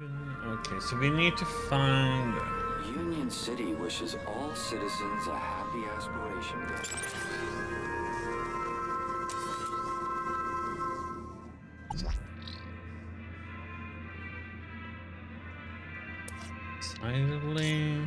Okay, so we need to find. Union City wishes all citizens a happy Aspiration Day. Silently.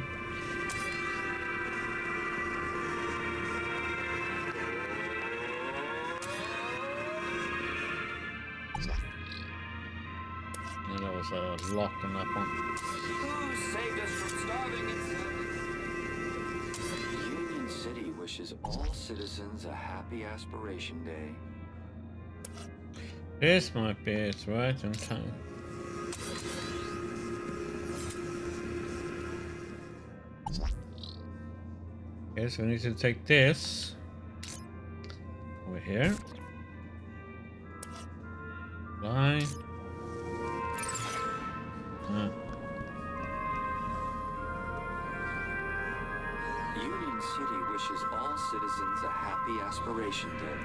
Yeah, that was lock on that one. Who saved us from starving in Union City wishes all citizens a happy Aspiration Day. This might be it, right in time. Okay, so we need to take this over here. Fly. Union City wishes all citizens a happy Aspiration Day.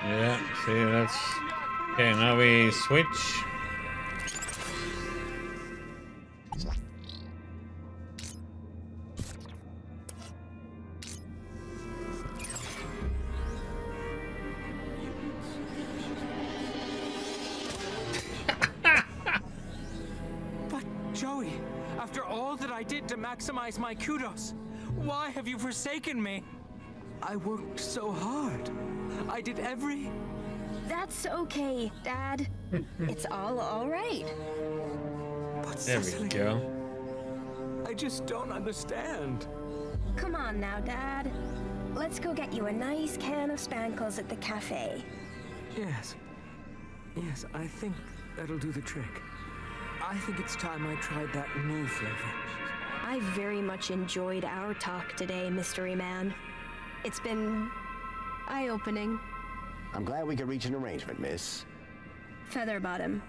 Yeah, see, that's... Okay, now we switch. But, Joey, after all that I did to maximize my kudos, why have you forsaken me? I worked so hard. I did every... That's okay, Dad. It's all right. But There Cecily, we go. I just don't understand. Come on now, Dad. Let's go get you a nice can of Spankles at the cafe. Yes. Yes, I think that'll do the trick. I think it's time I tried that new flavor. I very much enjoyed our talk today, Mystery Man. It's been eye-opening. I'm glad we could reach an arrangement, miss. Featherbottom.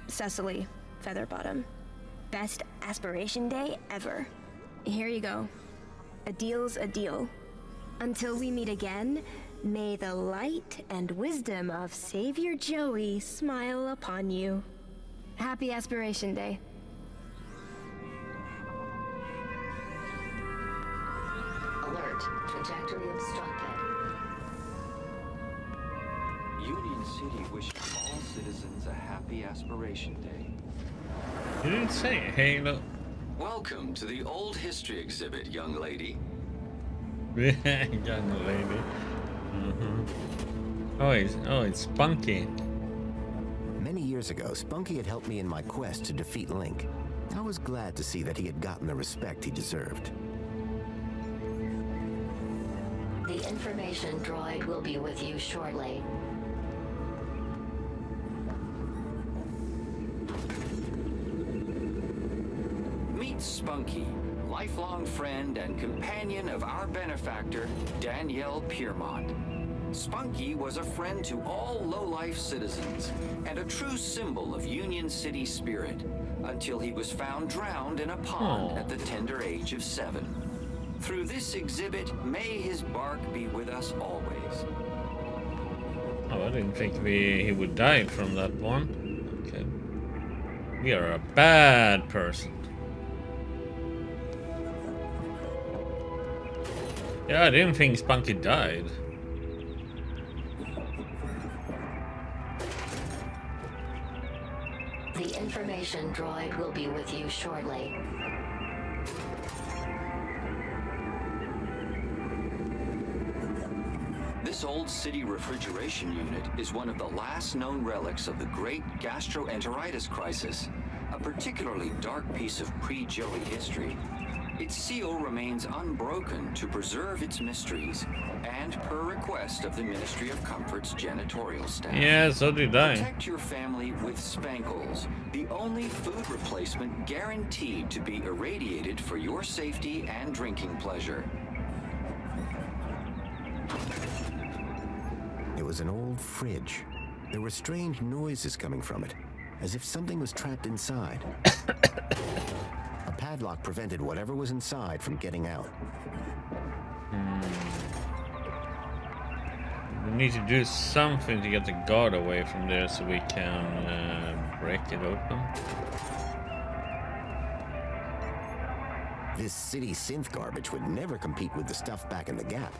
Cecily Featherbottom. Best Aspiration Day ever. Here you go. A deal's a deal. Until we meet again, may the light and wisdom of Savior Joey smile upon you. Happy Aspiration Day. Alert. Trajectory obstructed. Union City wishes all citizens a happy Aspiration Day. You didn't say it. Hey, look. Welcome to the Old History exhibit, young lady. Young lady. Oh, it's Spunky. Many years ago, Spunky had helped me in my quest to defeat Link. I was glad to see that he had gotten the respect he deserved. The information droid will be with you shortly. Meet Spunky, lifelong friend and companion of our benefactor, Danielle Piermont. Spunky was a friend to all low-life citizens and a true symbol of Union City spirit until he was found drowned in a pond at the tender age of 7. Through this exhibit, may his bark be with us always. Oh, I didn't think he would die from that one. Okay. We are a bad person. Yeah, I didn't think Spunky died. The information droid will be with you shortly. This old city refrigeration unit is one of the last known relics of the great gastroenteritis crisis, a particularly dark piece of pre-Joey history. Its seal remains unbroken to preserve its mysteries, and per request of the Ministry of Comfort's janitorial staff. Yeah, so did I. Protect your family with Spankles, the only food replacement guaranteed to be irradiated for your safety and drinking pleasure. It was an old fridge. There were strange noises coming from it. as if something was trapped inside. A padlock prevented whatever was inside from getting out. We need to do something to get the guard away from there so we can break it open. This city synth garbage would never compete with the stuff back in the Gap.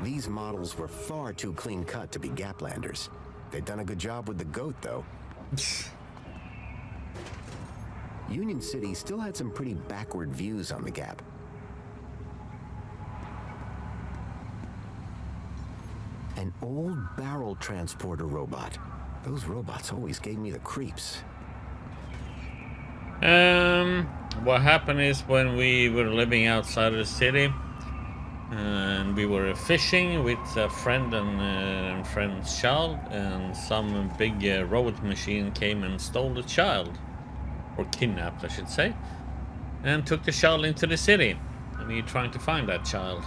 These models were far too clean-cut to be Gaplanders. They'd done a good job with the goat, though. Union City still had some pretty backward views on the Gap. An old barrel transporter robot. Those robots always gave me the creeps. What happened is when we were living outside of the city, and we were fishing with a friend and friend's child, and some big robot machine came and stole the child, or kidnapped, I should say, and took the child into the city. And we're trying to find that child.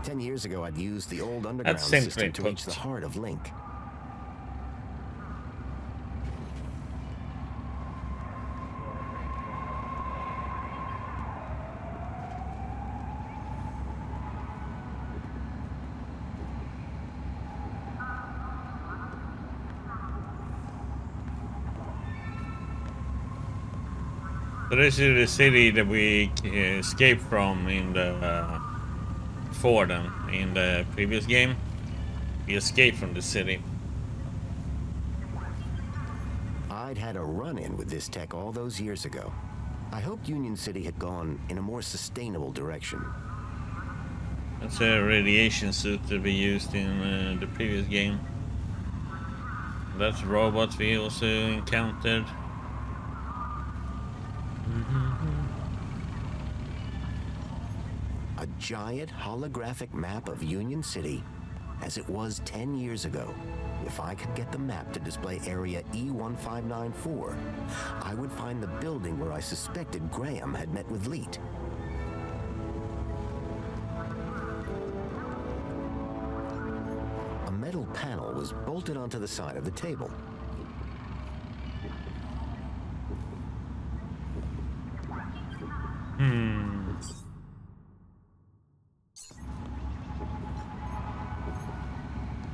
10 years ago, I'd used the old underground That's simply system to reach put. the heart of Link. So this is the city that we escaped from in the Forden in the previous game. We escaped from the city. I'd had a run-in with this tech all those years ago. I hoped Union City had gone in a more sustainable direction. That's a radiation suit that we used in the previous game. That's robots we also encountered. A giant holographic map of Union City as it was 10 years ago. If I could get the map to display area E1594, I would find the building where I suspected Graham had met with Leet. A metal panel was bolted onto the side of the table.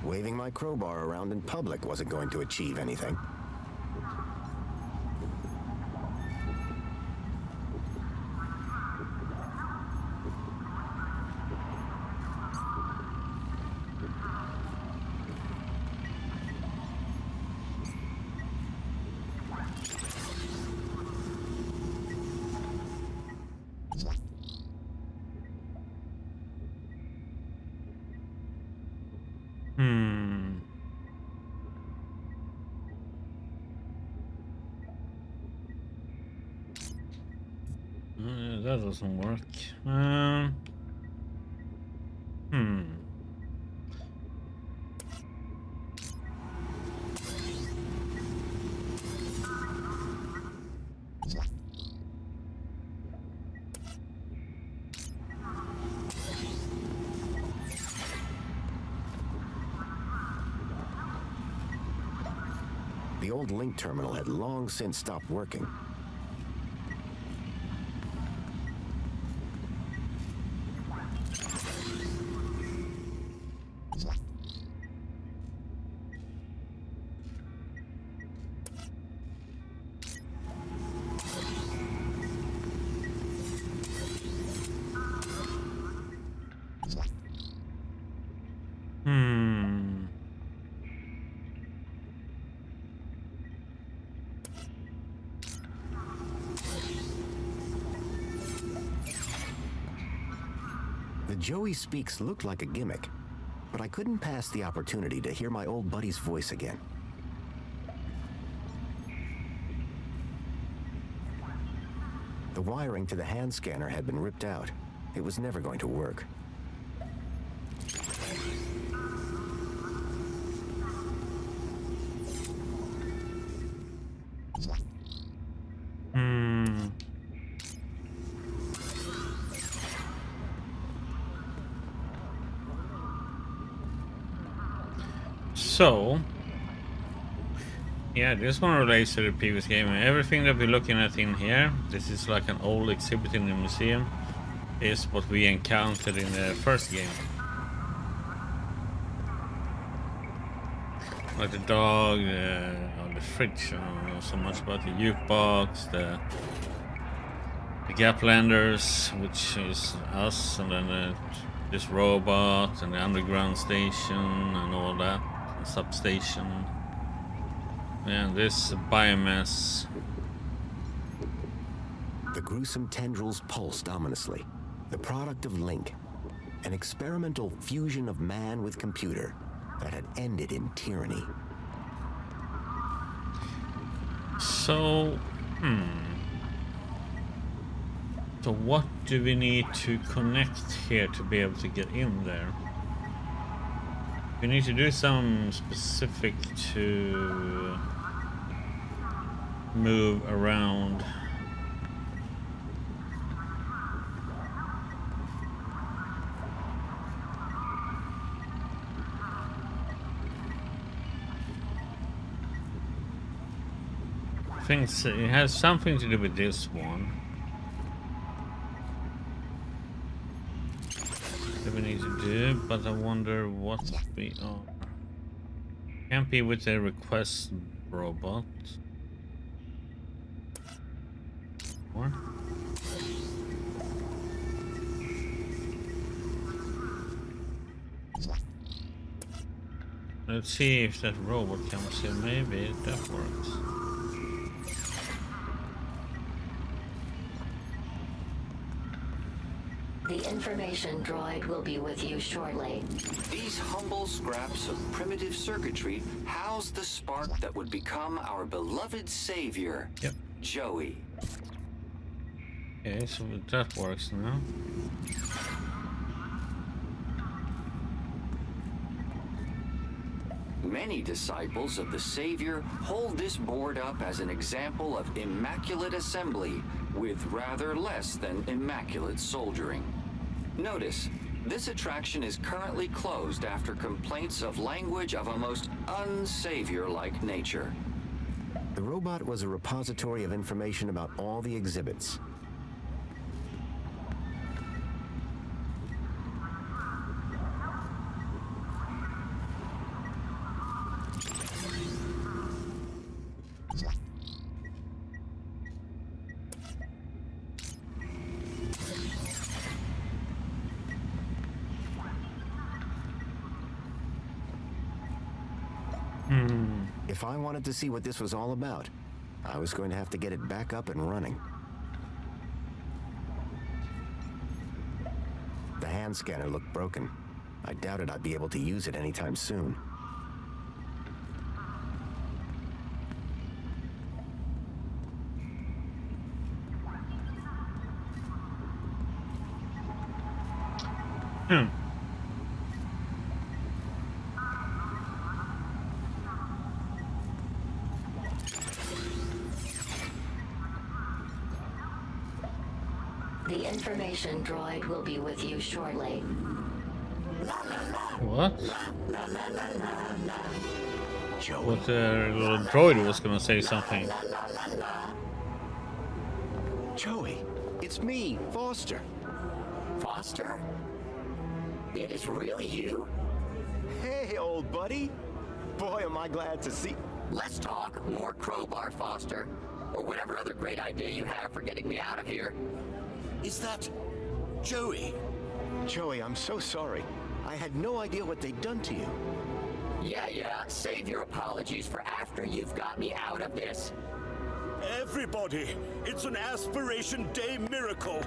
Waving my crowbar around in public wasn't going to achieve anything. That doesn't work. The old Link terminal had long since stopped working. The Joey Speaks looked like a gimmick, but I couldn't pass the opportunity to hear my old buddy's voice again. The wiring to the hand scanner had been ripped out. It was never going to work. So, yeah, this one relates to the previous game. Everything that we're looking at in here, this is like an old exhibit in the museum, is what we encountered in the first game. Like the dog, the fridge, I don't know so much about the jukebox, the Gaplanders, which is us, and then this robot, and the underground station, and all that, the substation. And this biomass. The gruesome tendrils pulsed ominously. The product of Link, an experimental fusion of man with computer that had ended in tyranny. So, So what do we need to connect here to be able to get in there? We need to do some specific to move around. I think it has something to do with this one. That we need to do, but I wonder what we are. Can't be with the request robot. Or? Let's see if that robot comes here. Maybe that works. The information droid will be with you shortly. These humble scraps of primitive circuitry house the spark that would become our beloved savior, Yep. Joey. Okay, so that works now. Many disciples of the Savior hold this board up as an example of immaculate assembly with rather less than immaculate soldiering. Notice, this attraction is currently closed after complaints of language of a most unsavior-like nature. The robot was a repository of information about all the exhibits. If I wanted to see what this was all about, I was going to have to get it back up and running. The hand scanner looked broken. I doubted I'd be able to use it anytime soon. The information droid will be with you shortly. What? What the little droid was gonna say something. Joey, it's me, Foster. Foster? It is really you? Hey, old buddy. Boy, am I glad to see... Let's talk more crowbar, Foster. Or whatever other great idea you have for getting me out of here. Is that Joey? Joey, I'm so sorry. I had no idea what they'd done to you. Yeah, save your apologies for after you've got me out of this. Everybody, it's an Aspiration Day miracle.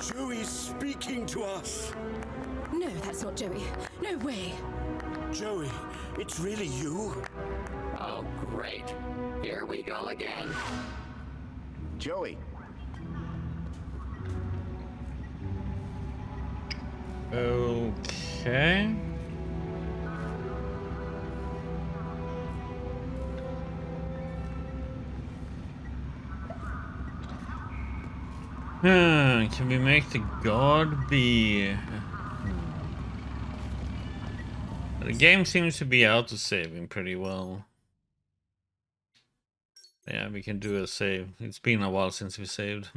Joey's speaking to us. No, that's not Joey. No way. Joey, it's really you? Oh, great. Here we go again. Joey. Okay. Can we make the guard be... The game seems to be auto-saving pretty well. Yeah, we can do a save. It's been a while since we saved.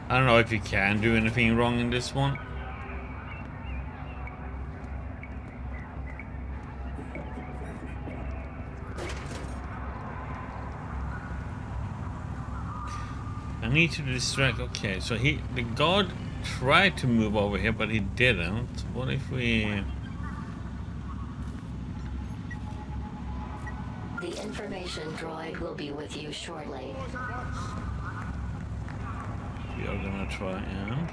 I don't know if you can do anything wrong in this one. I need to distract. Okay, so the guard tried to move over here, but he didn't. What if we... The information droid will be with you shortly. We are gonna try and...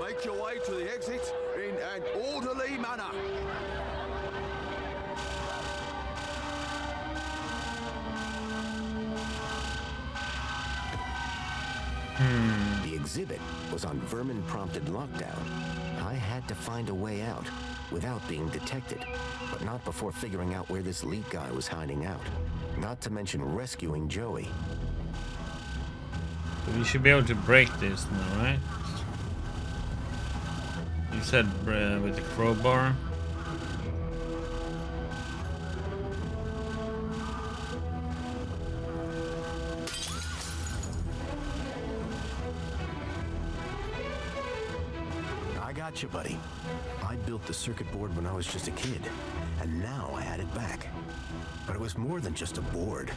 Make your way to the exit in an orderly manner. The exhibit was on vermin-prompted lockdown. I had to find a way out without being detected, but not before figuring out where this leak guy was hiding out. Not to mention rescuing Joey. We should be able to break this now, right? You said with the crowbar. I got you, buddy. I built the circuit board when I was just a kid, and now I had it back. But it was more than just a board.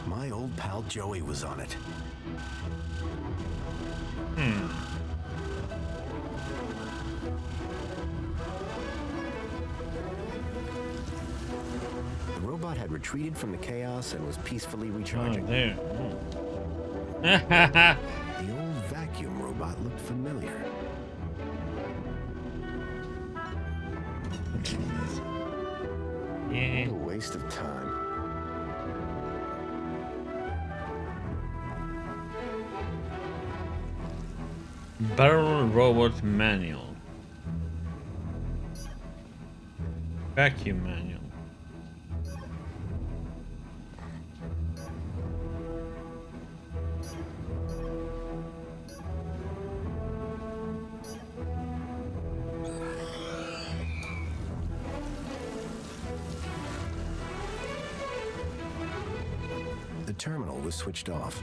My old pal Joey was on it. The robot had retreated from the chaos and was peacefully recharging. Oh, there. The old vacuum robot looked familiar. Yeah. What a waste of time. Barrel robot manual. Vacuum manual. The terminal was switched off.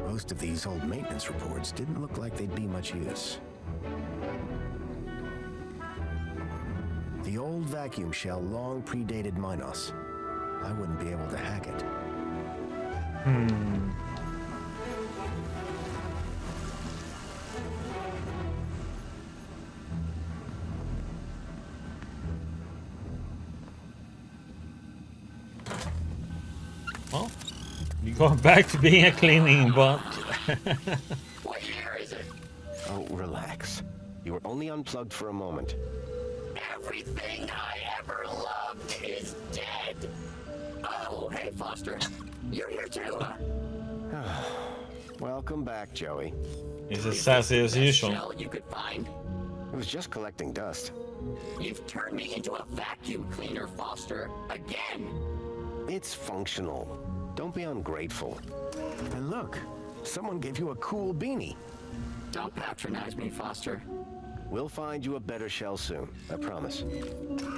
Most of these old maintenance reports didn't look like they'd be much use. The old vacuum shell long predated Minos. I wouldn't be able to hack it. Well, you go back to being a cleaning bot. What year is it? Oh, relax. You were only unplugged for a moment. Everything I ever loved is dead. Oh, hey, Foster. You're here too, huh? Welcome back, Joey. It's as sassy as usual. Shell you could find. It was just collecting dust. You've turned me into a vacuum cleaner, Foster. Again. It's functional. Don't be ungrateful. And look, someone gave you a cool beanie. Don't patronize me, Foster. We'll find you a better shell soon, I promise.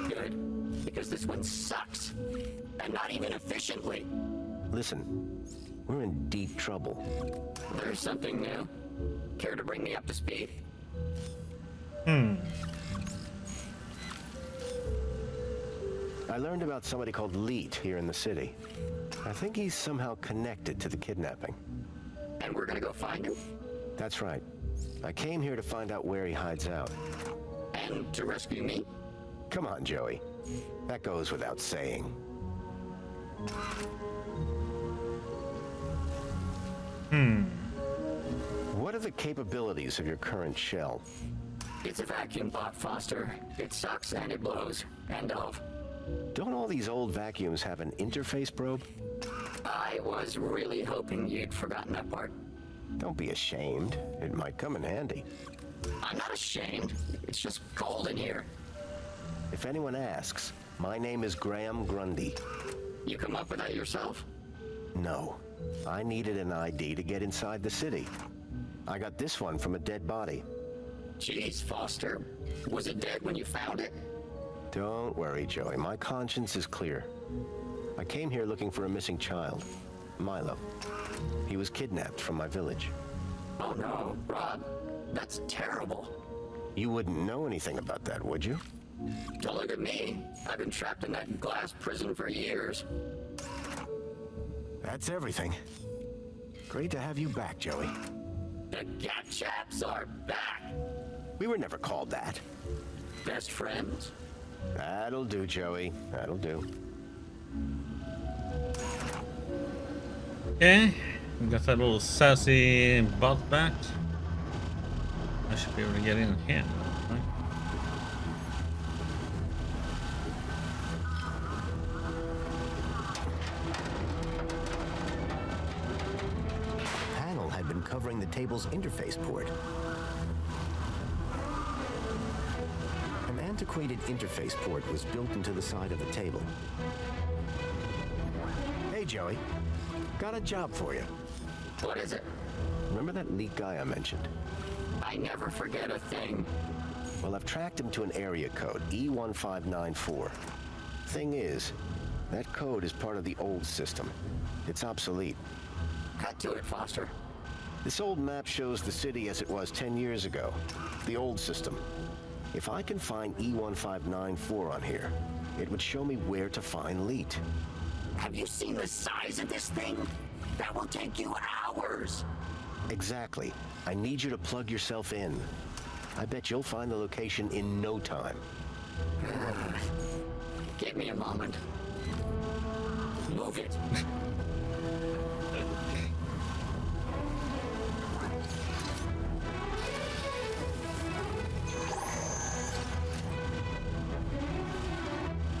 Good, because this one sucks. And not even efficiently. Listen, we're in deep trouble. There's something new. Care to bring me up to speed? I learned about somebody called Leet here in the city. I think he's somehow connected to the kidnapping. And we're gonna go find him? That's right. I came here to find out where he hides out. And to rescue me? Come on, Joey. That goes without saying. What are the capabilities of your current shell? It's a vacuum bot, Foster. It sucks and it blows. End of. Don't all these old vacuums have an interface probe? I was really hoping you'd forgotten that part. Don't be ashamed. It might come in handy. I'm not ashamed. It's just cold in here. If anyone asks, my name is Graham Grundy. You come up with that yourself? No. I needed an ID to get inside the city. I got this one from a dead body. Jeez, Foster. Was it dead when you found it? Don't worry, Joey. My conscience is clear. I came here looking for a missing child, Milo. He was kidnapped from my village. Oh no, Rob. That's terrible. You wouldn't know anything about that, would you? Don't look at me. I've been trapped in that glass prison for years. That's everything. Great to have you back, Joey. The Cat Chaps are back. We were never called that. Best friends. That'll do, Joey. That'll do. Okay, we got that little sassy bot back. I should be able to get in here, right? Panel had been covering the table's interface port. An antiquated interface port was built into the side of the table. Hey, Joey. Got a job for you. What is it? Remember that Leet guy I mentioned? I never forget a thing. Well, I've tracked him to an area code, E1594. Thing is, that code is part of the old system. It's obsolete. Cut to it, Foster. This old map shows the city as it was 10 years ago. The old system. If I can find E1594 on here, it would show me where to find Leet. Have you seen the size of this thing? That will take you hours. Exactly. I need you to plug yourself in. I bet you'll find the location in no time. Give me a moment. Move it.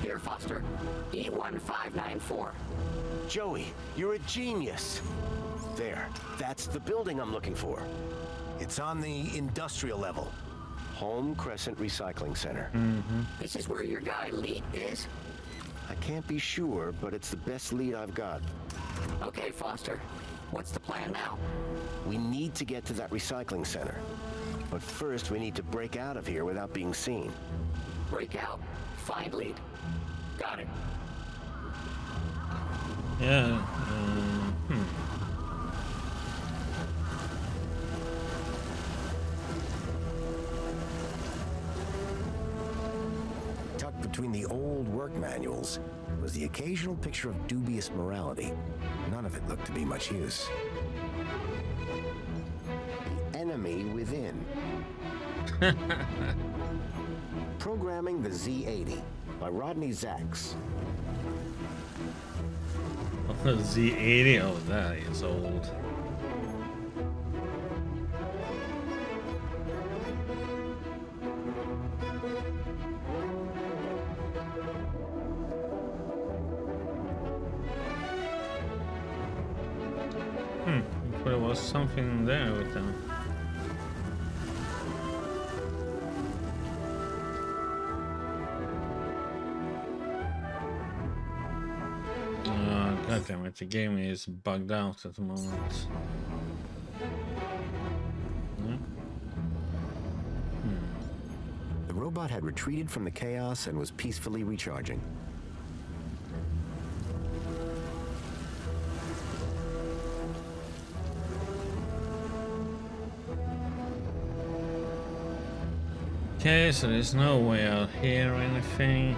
Here, Foster. E1594. Joey, you're a genius. There, that's the building I'm looking for. It's on the industrial level. Home Crescent Recycling Center. This is where your guy Leet is? I can't be sure, but it's the best lead I've got. Okay, Foster. What's the plan now? We need to get to that recycling center. But first, we need to break out of here without being seen. Break out. Find Leet. Got it. Yeah. Tucked between the old work manuals was the occasional picture of dubious morality. None of it looked to be much use. The enemy within. Programming the Z80 by Rodney Zacks. Z80. Oh, that is old. But there was something there with them. God damn it, the game is bugged out at the moment. robot had retreated from the chaos and was peacefully recharging. Okay, so there's no way out here or anything.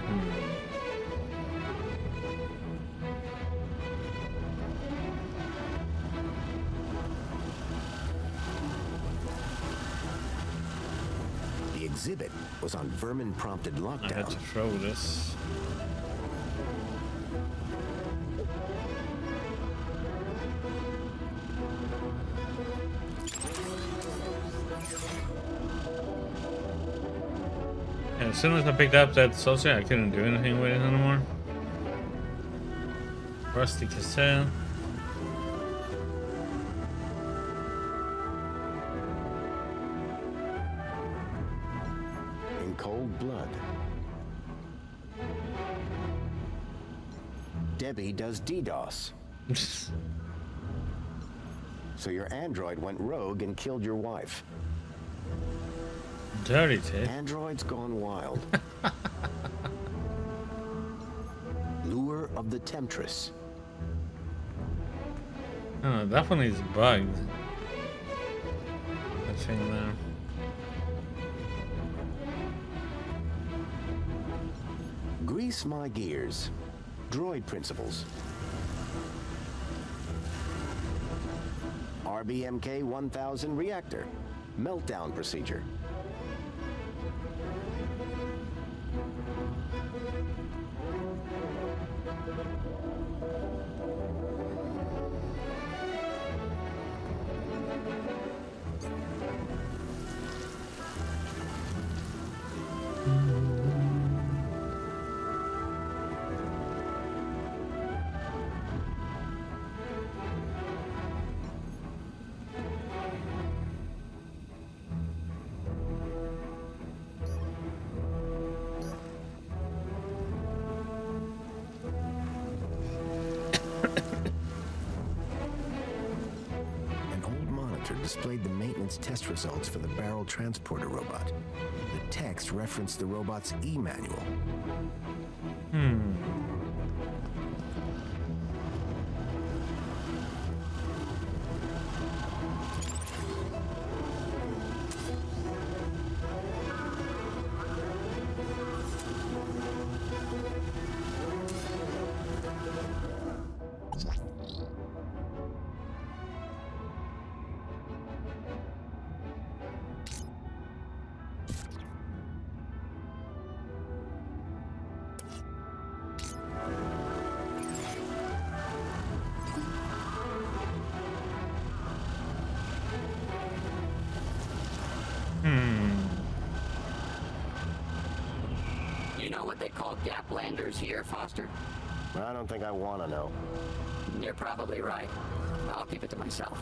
The exhibit was on vermin-prompted I lockdown. had to throw this. And as soon as I picked up that saucer, I couldn't do anything with it anymore. Rusty cassette. In cold blood. Debbie does DDoS. So your android went rogue and killed your wife. Dirty tape. Androids gone wild. Lure of the Temptress. Oh, that one is bugged. That thing there. Grease my gears. Droid principles. RBMK 1000 reactor. Meltdown procedure. Displayed the maintenance test results for the barrel transporter robot. The text referenced the robot's e-manual. You know what they call gap landers here, Foster? I don't think I want to know. You're probably right. I'll keep it to myself.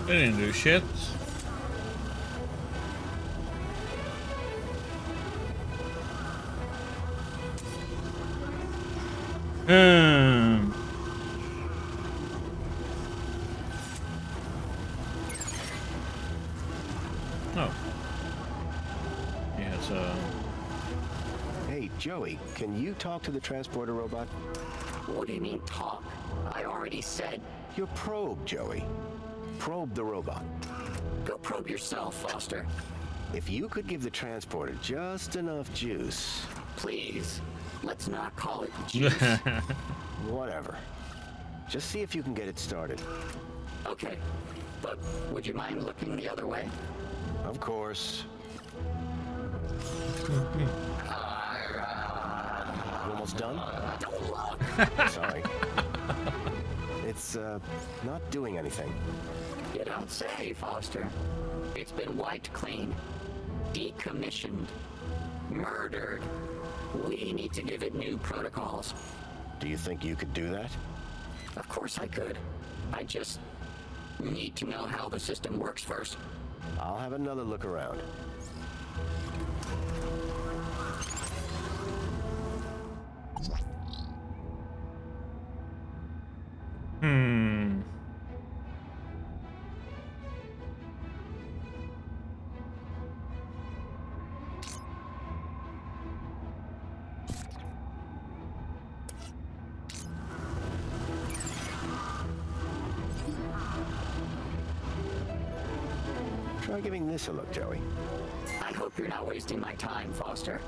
They didn't do shit. Oh. Yeah, so... Hey, Joey, can you talk to the transporter robot? What do you mean, talk? I already said. Your probe, Joey. Probe the robot. Go probe yourself, Foster. If you could give the transporter just enough juice. Please, let's not call it juice. Whatever. Just see if you can get it started. Okay, but would you mind looking the other way? Of course. You almost done? Don't look. Sorry. It's, not doing anything. You don't say, Foster. It's been wiped clean, decommissioned, murdered. We need to give it new protocols. Do you think you could do that? Of course I could. I just need to know how the system works first. I'll have another look around. Try giving this a look, Joey. I hope you're not wasting my time, Foster.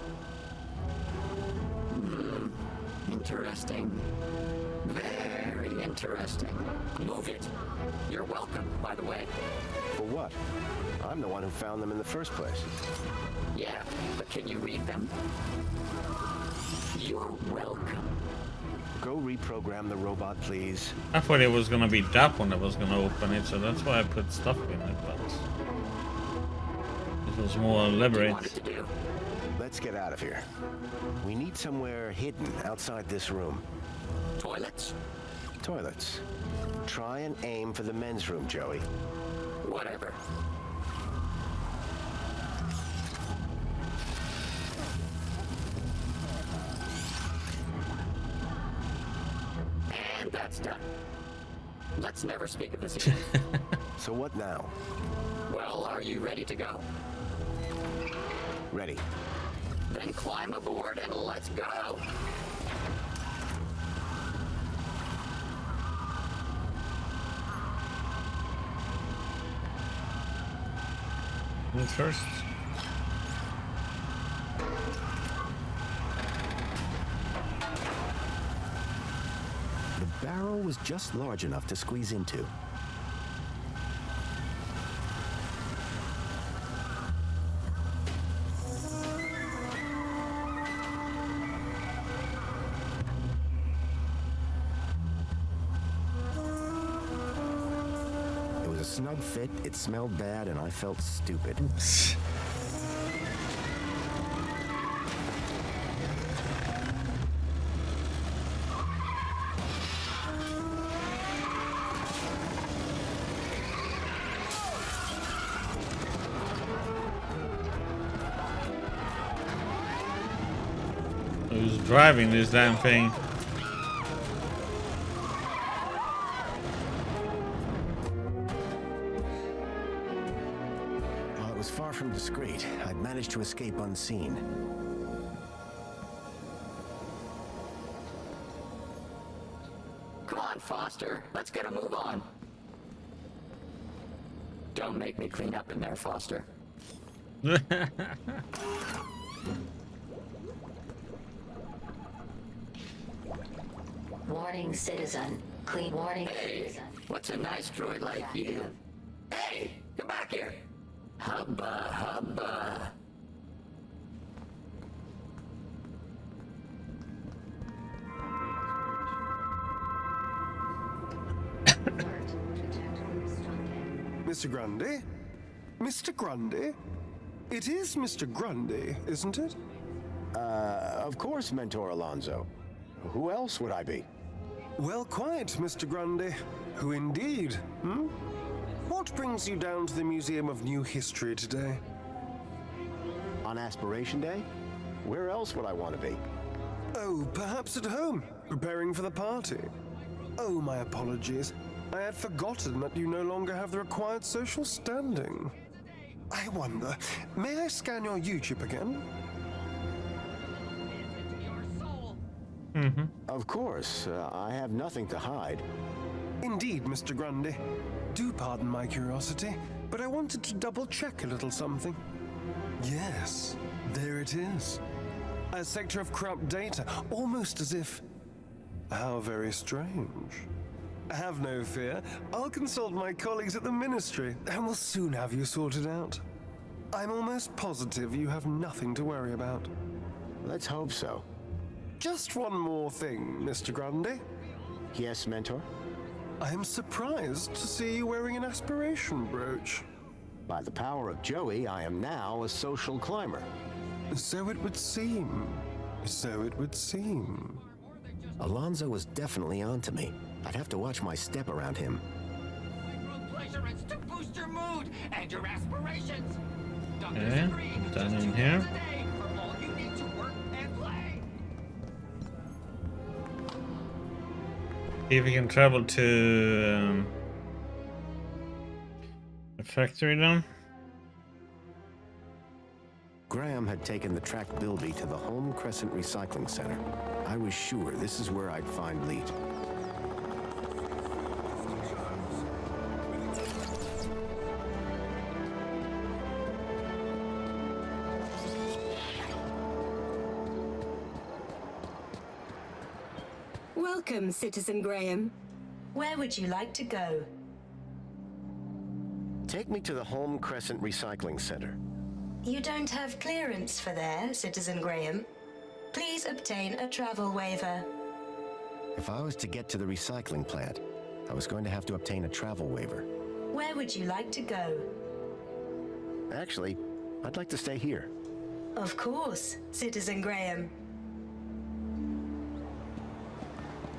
Interesting. Very interesting. Move it. You're welcome, by the way. For what? I'm the one who found them in the first place. Yeah, but can you read them? You're welcome. Go reprogram the robot, please. I thought it was gonna be that one that was gonna open it, so that's why I put stuff in it, but it was more elaborate. Let's get out of here. We need somewhere hidden outside this room. Toilets? Toilets. Try and aim for the men's room, Joey. Whatever. And that's done. Let's never speak of this again. So what now? Well, are you ready to go? Ready. Then climb aboard and let's go. First. The barrel was just large enough to squeeze into. It was a snug fit, it smelled bad, and I felt stupid. Who's driving this damn thing? While it was far from discreet, I'd managed to escape unseen. Come on, Foster. Let's get a move on. Don't make me clean up in there, Foster. Warning, citizen. Clean warning, Hey, citizen. what's a nice droid like you? Hey, come back here. Hubba, hubba. Mr. Grundy? Mr. Grundy? It is Mr. Grundy, isn't it? Of course, Mentor Alonso. Who else would I be? Well, quite, Mr. Grundy. Who indeed, hmm? What brings you down to the Museum of New History today? On Aspiration Day? Where else would I want to be? Oh, perhaps at home, preparing for the party. Oh, my apologies. I had forgotten that you no longer have the required social standing. I wonder, may I scan your U-chip again? Of course, I have nothing to hide. Indeed, Mr. Grundy. Do pardon my curiosity, but I wanted to double-check a little something. Yes, there it is. A sector of corrupt data, almost as if... How very strange. Have no fear. I'll consult my colleagues at the Ministry, and we'll soon have you sorted out. I'm almost positive you have nothing to worry about. Let's hope so. Just one more thing, Mr. Grundy. Yes, Mentor? I am surprised to see you wearing an aspiration brooch. By the power of Joey, I am now a social climber. So it would seem. So it would seem. Alonzo was definitely onto me. I'd have to watch my step around him. Pleasure is to boost your mood and your aspirations. Okay, down in here. For all you need to work and play. See if we can travel to the factory then. Graham had taken the tracked Bilby to the Home Crescent Recycling Center. I was sure this is where I'd find Leet. Welcome, Citizen Graham. Where would you like to go? Take me to the Home Crescent Recycling Center. You don't have clearance for there, Citizen Graham. Please obtain a travel waiver. If I was to get to the recycling plant, I was going to have to obtain a travel waiver. Where would you like to go? Actually, I'd like to stay here. Of course, Citizen Graham.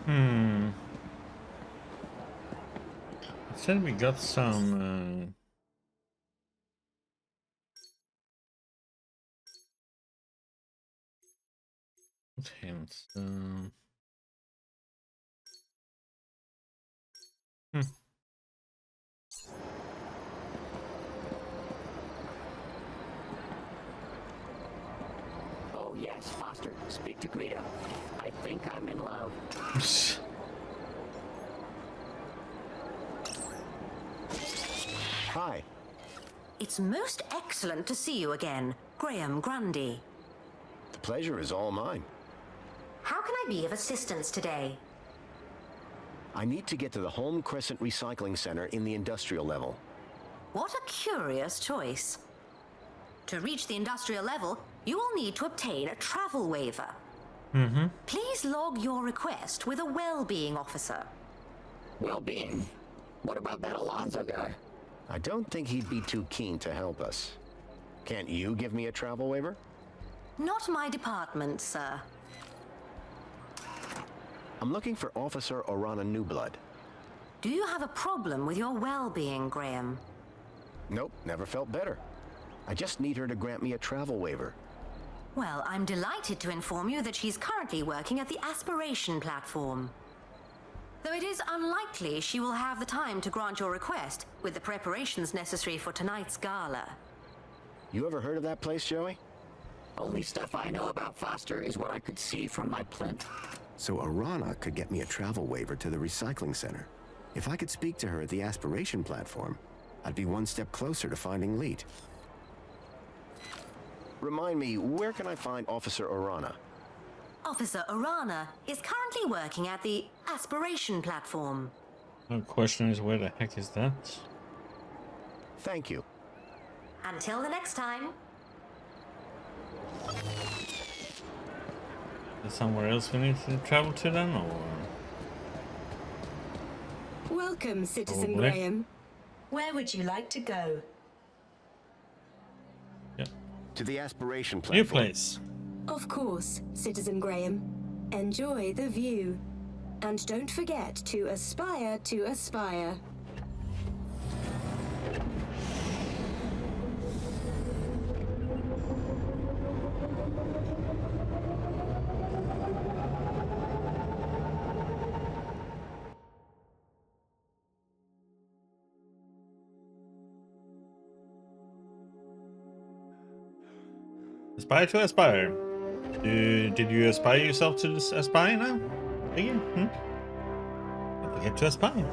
It said we got some hints. Oh yes, Foster, speak to Guido. I think I'm in love. Hi. It's most excellent to see you again, Graham Grundy. The pleasure is all mine. How can I be of assistance today? I need to get to the Home Crescent Recycling Center in the industrial level. What a curious choice. To reach the industrial level, you will need to obtain a travel waiver. Please log your request with a well-being officer. Well-being? What about that Alonzo guy? I don't think he'd be too keen to help us. Can't you give me a travel waiver? Not my department, sir. I'm looking for Officer Orana Newblood. Do you have a problem with your well-being, Graham? Nope, never felt better. I just need her to grant me a travel waiver. Well, I'm delighted to inform you that she's currently working at the Aspiration platform. Though it is unlikely she will have the time to grant your request with the preparations necessary for tonight's gala. You ever heard of that place, Joey? Only stuff I know about Foster is what I could see from my plinth. So Orana could get me a travel waiver to the recycling center. If I could speak to her at the Aspiration platform, I'd be one step closer to finding Leet. Remind me, where can I find Officer Orana? Officer Orana is currently working at the Aspiration platform. The question is, where the heck is that? Thank you. Until the next time. Is somewhere else we need to travel to then, or? Welcome, Citizen Probably. Graham. Where would you like to go? Yep. To the Aspiration platform. New place. Of course, Citizen Graham. Enjoy the view. And don't forget to aspire to aspire. Aspire to aspire. Did you aspire yourself to this aspire now? Again? Don't forget to aspire.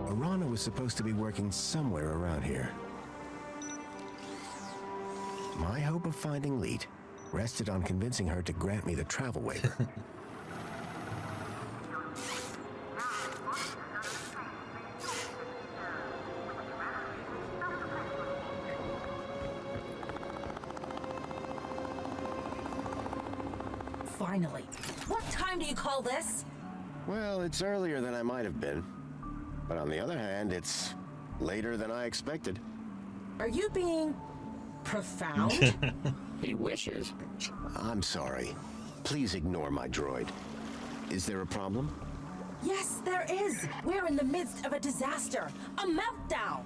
Arana was supposed to be working somewhere around here. My hope of finding Leet rested on convincing her to grant me the travel waiver. Finally. What time do you call this? Well, it's earlier than I might have been. But on the other hand, it's later than I expected. Are you being profound? He wishes. I'm sorry. Please ignore my droid. Is there a problem? Yes, there is. We're in the midst of a disaster. A meltdown.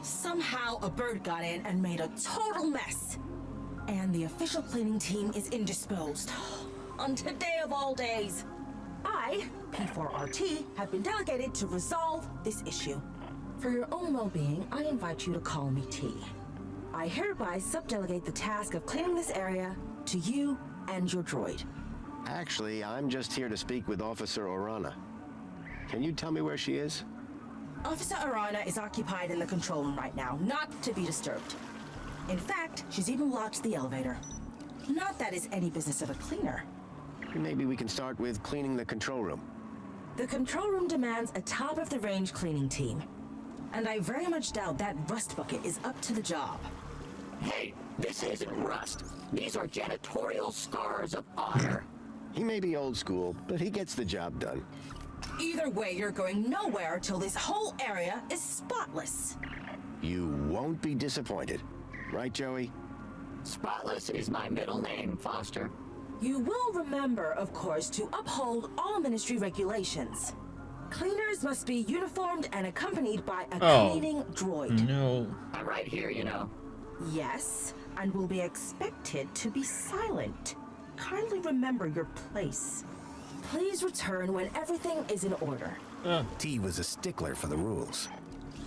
Somehow a bird got in and made a total mess. And the official cleaning team is indisposed. On today of all days. I, P4RT, have been delegated to resolve this issue. For your own well-being, I invite you to call me T. I hereby subdelegate the task of cleaning this area to you and your droid. Actually, I'm just here to speak with Officer Arana. Can you tell me where she is? Officer Arana is occupied in the control room right now, not to be disturbed. In fact, she's even locked the elevator. Not that it's any business of a cleaner. Maybe we can start with cleaning the control room. The control room demands a top-of-the-range cleaning team. And I very much doubt that Rust Bucket is up to the job. Hey, this isn't rust. These are janitorial scars of honor. He may be old school, but he gets the job done. Either way, you're going nowhere till this whole area is spotless. You won't be disappointed. Right, Joey? Spotless is my middle name, Foster. You will remember, of course, to uphold all ministry regulations. Cleaners must be uniformed and accompanied by a cleaning droid. No. I'm right here, you know. Yes, and will be expected to be silent. Kindly remember your place. Please return when everything is in order. T was a stickler for the rules.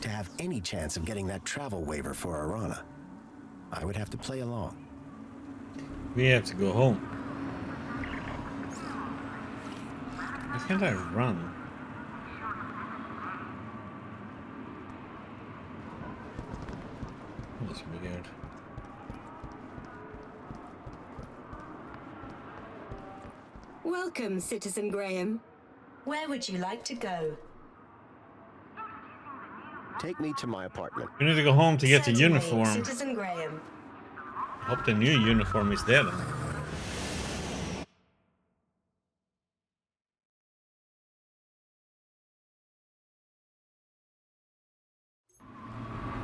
To have any chance of getting that travel waiver for Arana, I would have to play along. We have to go home. Why can't I run? That's weird. Welcome, Citizen Graham. Where would you like to go? Take me to my apartment. We need to go home to get the Certainly, uniform. Citizen Graham. Hope the new uniform is there then.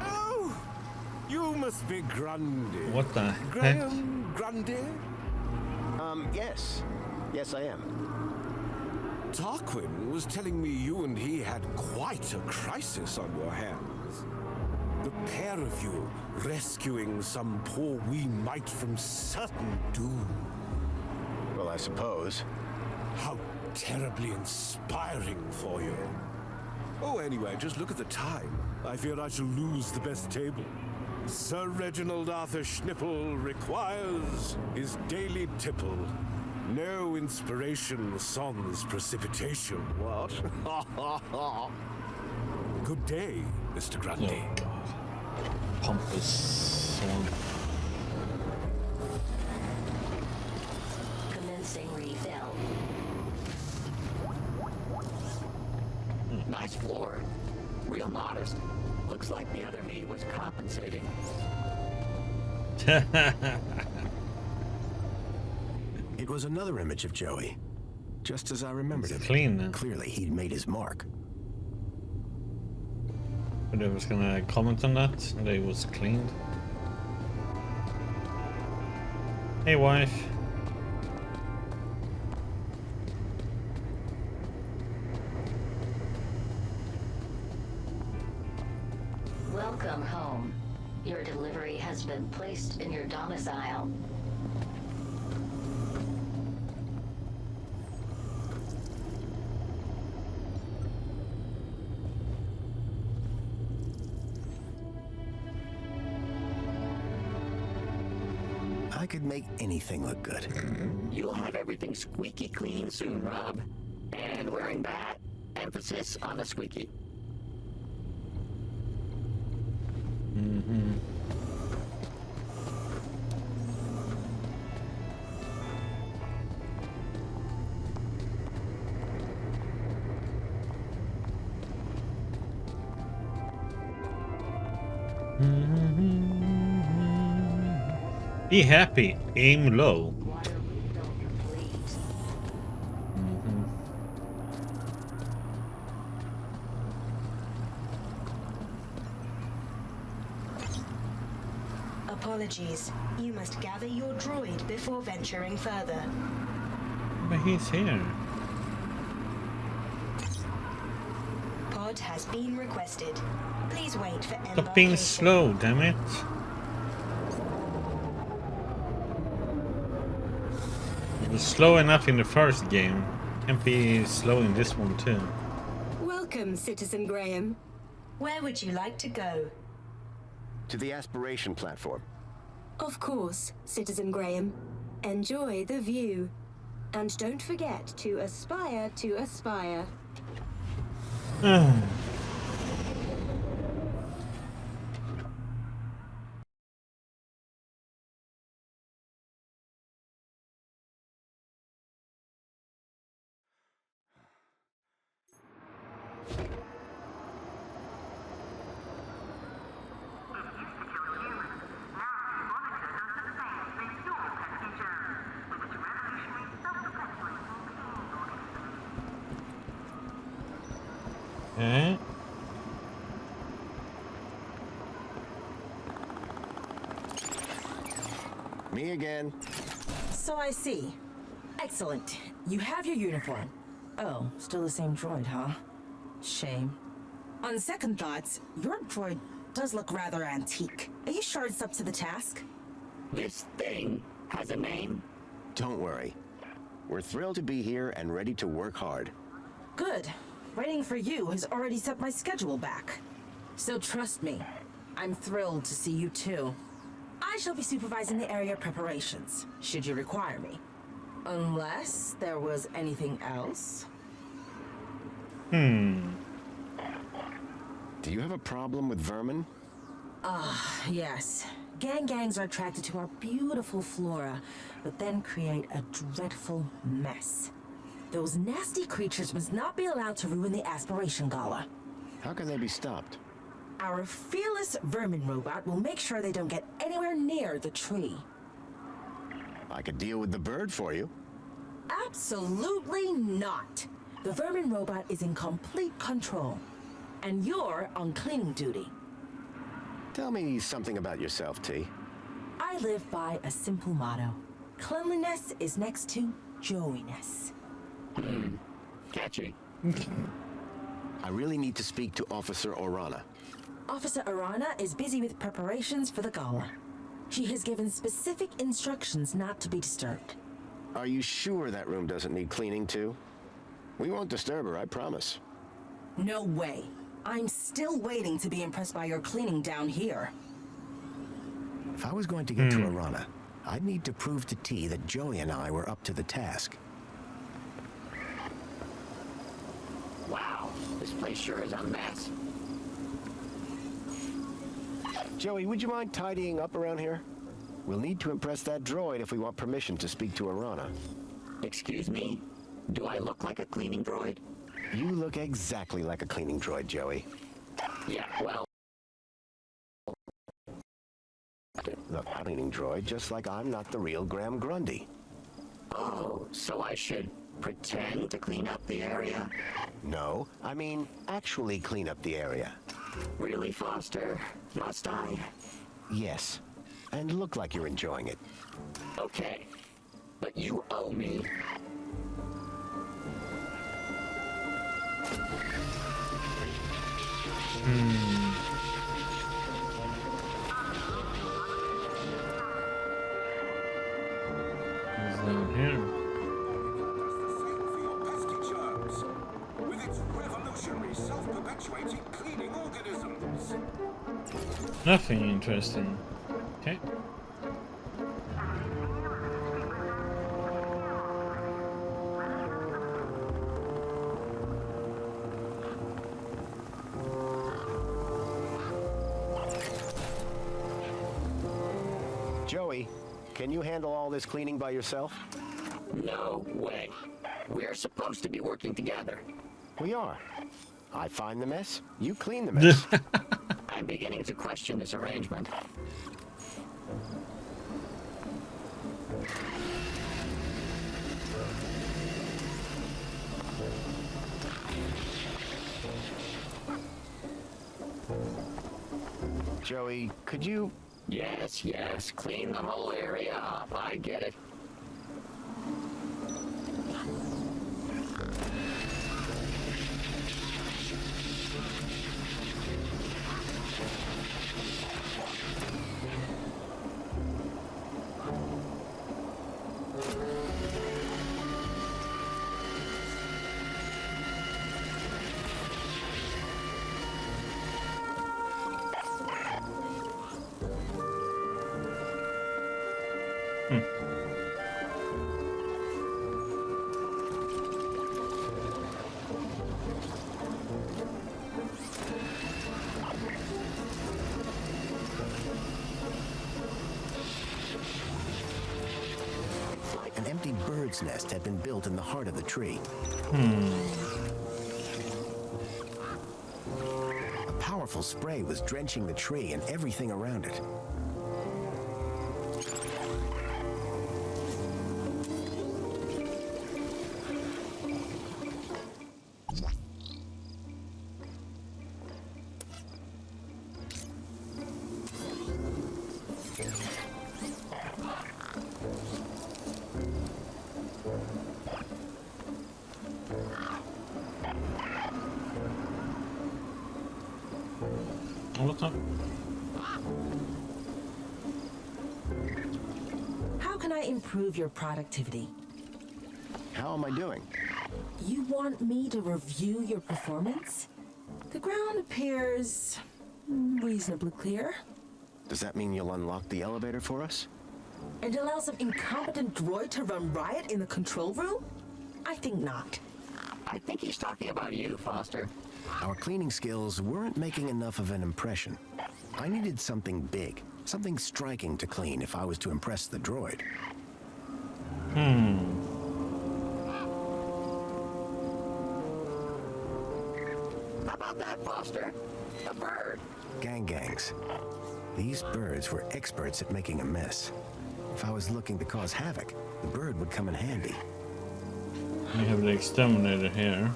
Oh, you must be Grundy. What the heck? Graham Grundy? Yes. Yes, I am. Tarquin was telling me you and he had quite a crisis on your hands. The pair of you rescuing some poor wee mite from certain doom. Well, I suppose. How terribly inspiring for you. Oh, anyway, just look at the time. I fear I shall lose the best table. Sir Reginald Arthur Schnipple requires his daily tipple. No inspiration sans precipitation, what? Good day, Mr. Grundy. Oh, God. Pompous song. Commencing refill. Nice floor. Real modest. Looks like the other me was compensating. It was another image of Joey, just as I remembered It's it. clean now. Clearly, he'd made his mark. But I was gonna comment on that, that it was cleaned. Hey, wife. Welcome home. Your delivery has been placed in your domicile. I could make anything look good. You'll have everything squeaky clean soon, Rob. And wearing that, emphasis on the squeaky. Mm-hmm. Be happy, aim low. Apologies. You must gather your droid before venturing further. But he's here. Pod has been requested. Please wait for embarkation. Stop being slow, damn it. It was slow enough in the first game. Can't be slow in this one too. Welcome, Citizen Graham. Where would you like to go? To the aspiration platform. Of course, Citizen Graham. Enjoy the view. And don't forget to aspire to aspire. Okay. Me again. So I see. Excellent. You have your uniform. Oh, still the same droid, huh? Shame. On second thoughts, your droid does look rather antique. Are you sure it's up to the task? This thing has a name. Don't worry. We're thrilled to be here and ready to work hard. Good. Waiting for you has already set my schedule back. So trust me, I'm thrilled to see you too. I shall be supervising the area preparations, should you require me. Unless there was anything else? Do you have a problem with vermin? Yes. Gangs are attracted to our beautiful flora, but then create a dreadful mess. Those nasty creatures must not be allowed to ruin the Aspiration Gala. How can they be stopped? Our fearless vermin robot will make sure they don't get anywhere near the tree. I could deal with the bird for you. Absolutely not. The vermin robot is in complete control. And you're on cleaning duty. Tell me something about yourself, T. I live by a simple motto. Cleanliness is next to Joey-ness. Catchy. I really need to speak to Officer Orana. Officer Orana is busy with preparations for the gala. She has given specific instructions not to be disturbed. Are you sure that room doesn't need cleaning too? We won't disturb her, I promise. No way. I'm still waiting to be impressed by your cleaning down here. If I was going to get to Orana, I'd need to prove to T that Joey and I were up to the task. Wow, this place sure is a mess. Joey, would you mind tidying up around here? We'll need to impress that droid if we want permission to speak to Orana. Excuse me? Do I look like a cleaning droid? You look exactly like a cleaning droid, Joey. Yeah, well... Look, I'm a cleaning droid, just like I'm not the real Graham Grundy. Oh, so I should pretend to clean up the area? No, I mean actually clean up the area. Really, Foster? Must I? Yes, and look like you're enjoying it. Okay, but you owe me. What's down here? With its revolutionary self-perpetuating cleaning organisms. Nothing interesting. Okay. Joey, can you handle all this cleaning by yourself? No way. We're supposed to be working together. We are. I find the mess, you clean the mess. I'm beginning to question this arrangement. Joey, could you... Yes, yes, clean the whole area up. I get it. An empty bird's nest had been built in the heart of the tree. A powerful spray was drenching the tree and everything around it. How can I improve your productivity? How am I doing? You want me to review your performance? The ground appears reasonably clear. Does that mean you'll unlock the elevator for us? And allow some incompetent droid to run riot in the control room? I think not. I think he's talking about you, Foster. Our cleaning skills weren't making enough of an impression. I needed something big, something striking to clean if I was to impress the droid. How about that, Foster? A bird. Gangs. These birds were experts at making a mess. If I was looking to cause havoc, the bird would come in handy. We have the exterminator here.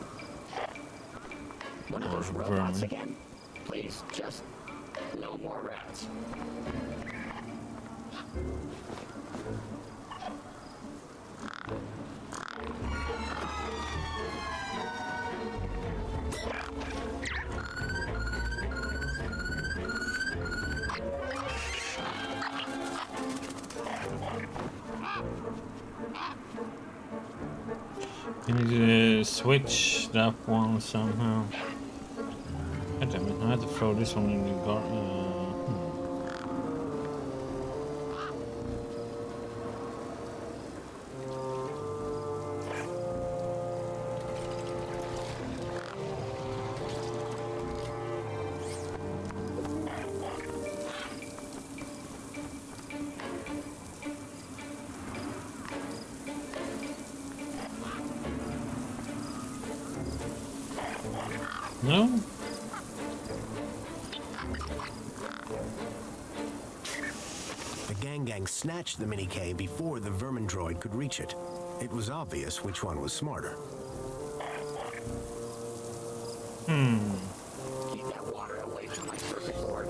One of those robots again? Please, just no more rats. You need to switch that one somehow. God damn it, I had to throw this one in the garden. No? The gang snatched the mini-K before the vermin droid could reach it. It was obvious which one was smarter. Keep that water away from my circuit board.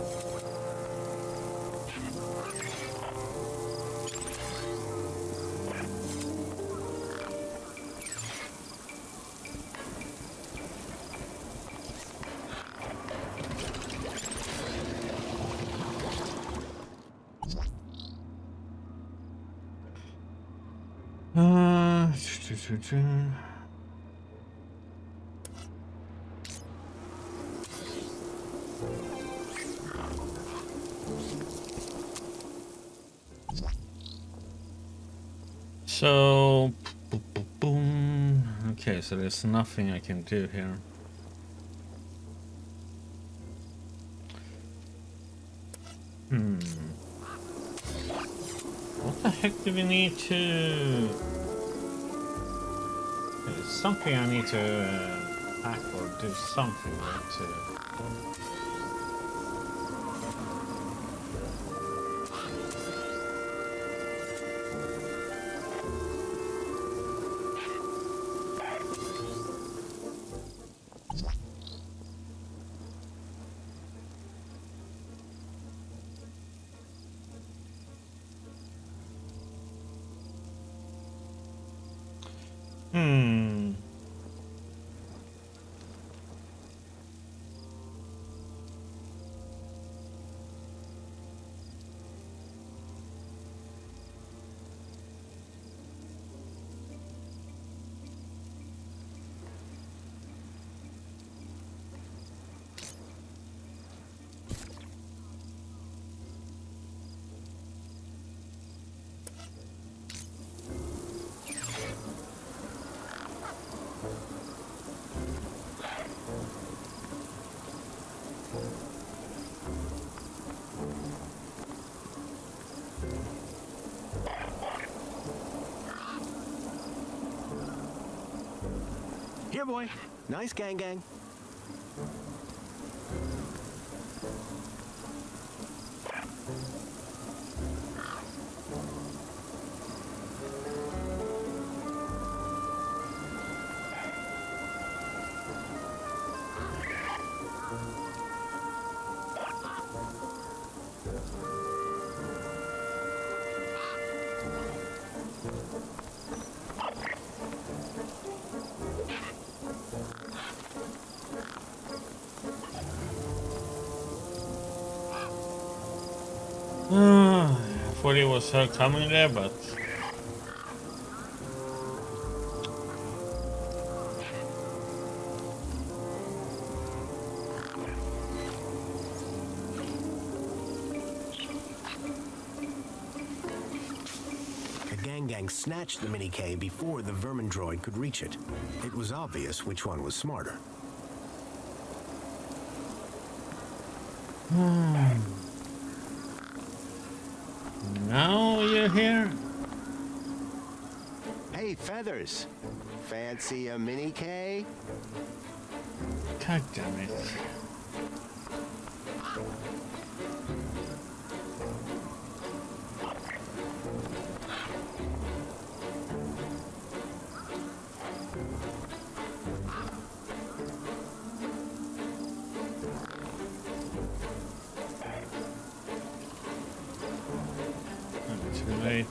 So, boom. Okay, so there's nothing I can do here. What the heck do we need to... There's something I need to hack or do something with to... Here, boy. Nice gang. I thought it was her coming there, but... The gang snatched the Mini-K before the vermin droid could reach it. It was obvious which one was smarter. Now you're here? Hey, Feathers. Fancy a Mini-K? God damn it. Too late.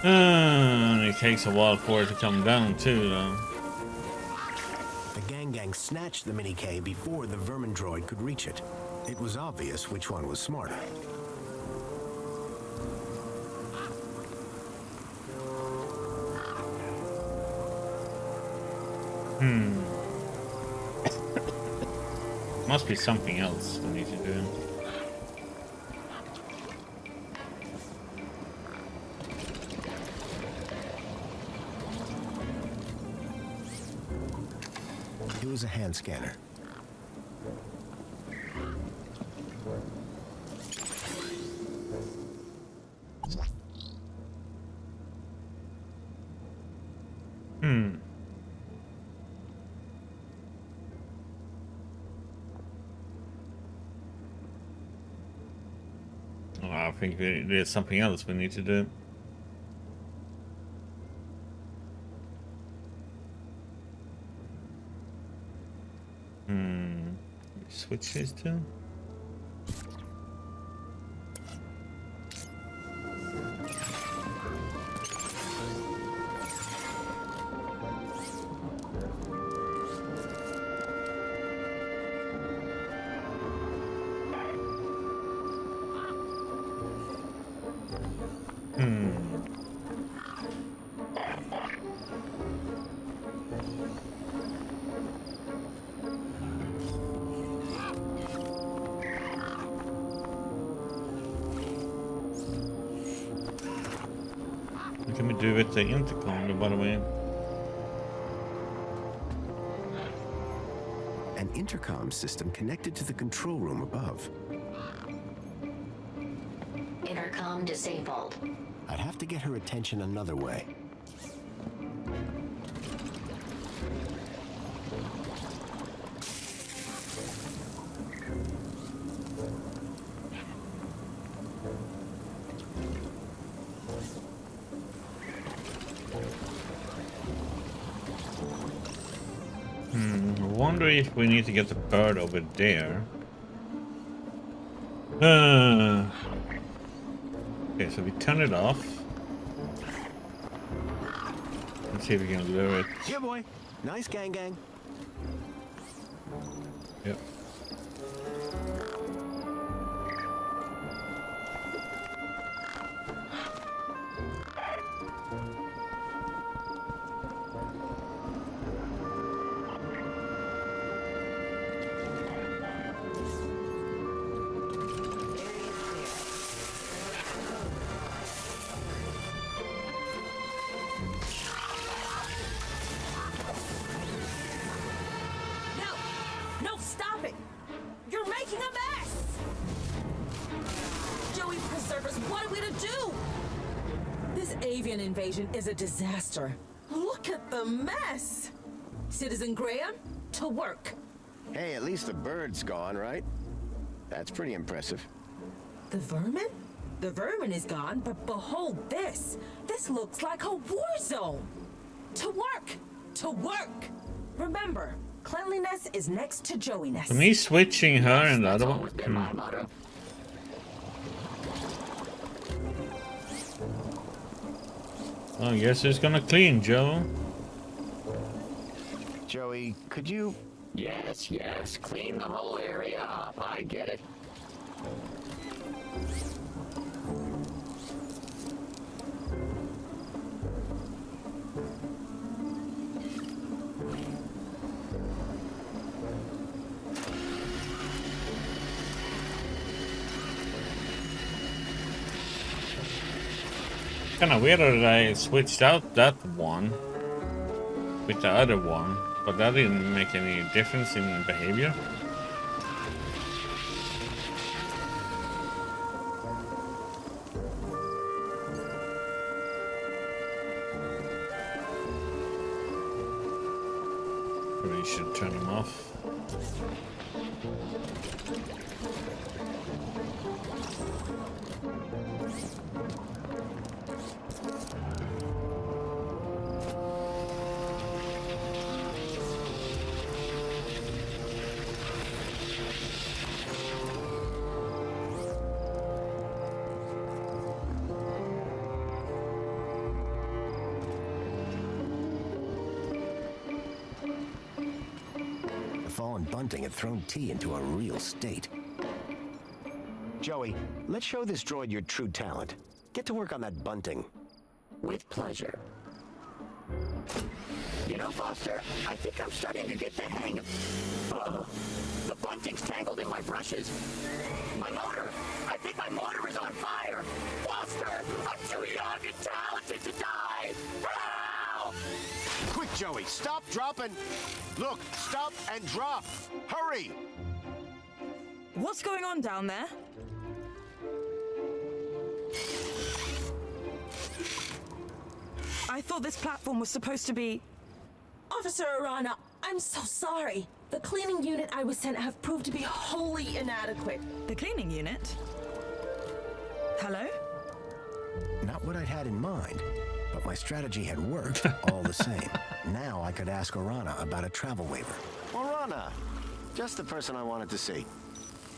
And it takes a while for it to come down too, though. The gang snatched the Mini-K before the vermin droid could reach it. It was obvious which one was smarter. Must be something else we need to do. It was a hand scanner. I think there's something else we need to do. Switch these two. What can we do with the intercom, by the way? intercom system connected to the control room above. Intercom disabled. I'd have to get her attention another way. I wonder if we need to get the bird over there. Okay, so we turn it off. Let's see if we can lure it. Yeah, boy. Nice gang. Yep. No, stop it! You're making a mess! Joey Preservers, what are we to do? This avian invasion is a disaster. Look at the mess! Citizen Graham, to work. Hey, at least the bird's gone, right? That's pretty impressive. The vermin? The vermin is gone, but behold this! This looks like a war zone! To work! To work! Remember, cleanliness is next to Joey-ness. Me switching her and the other one. Oh, I guess it's gonna clean, Joe. Joey, could you... Yes, clean the whole area up. I get it. Kinda weird that I switched out that one with the other one, but that didn't make any difference in behavior. Maybe you should turn them off. Fallen bunting had thrown T into a real state. Joey, let's show this droid your true talent. Get to work on that bunting. With pleasure. You know, Foster, I think I'm starting to get the hang of... the bunting's tangled in my brushes. My motor! I think my motor is on fire! Foster, I'm too young and talented to die! Help! Quick, Joey, stop, drop, and... Look, stop and drop! Hurry! What's going on down there? I thought this platform was supposed to be... Officer Arana, I'm so sorry. The cleaning unit I was sent have proved to be wholly inadequate. The cleaning unit? Hello? Not what I'd had in mind, but my strategy had worked all the same. Now I could ask Arana about a travel waiver. Arana! Just the person I wanted to see.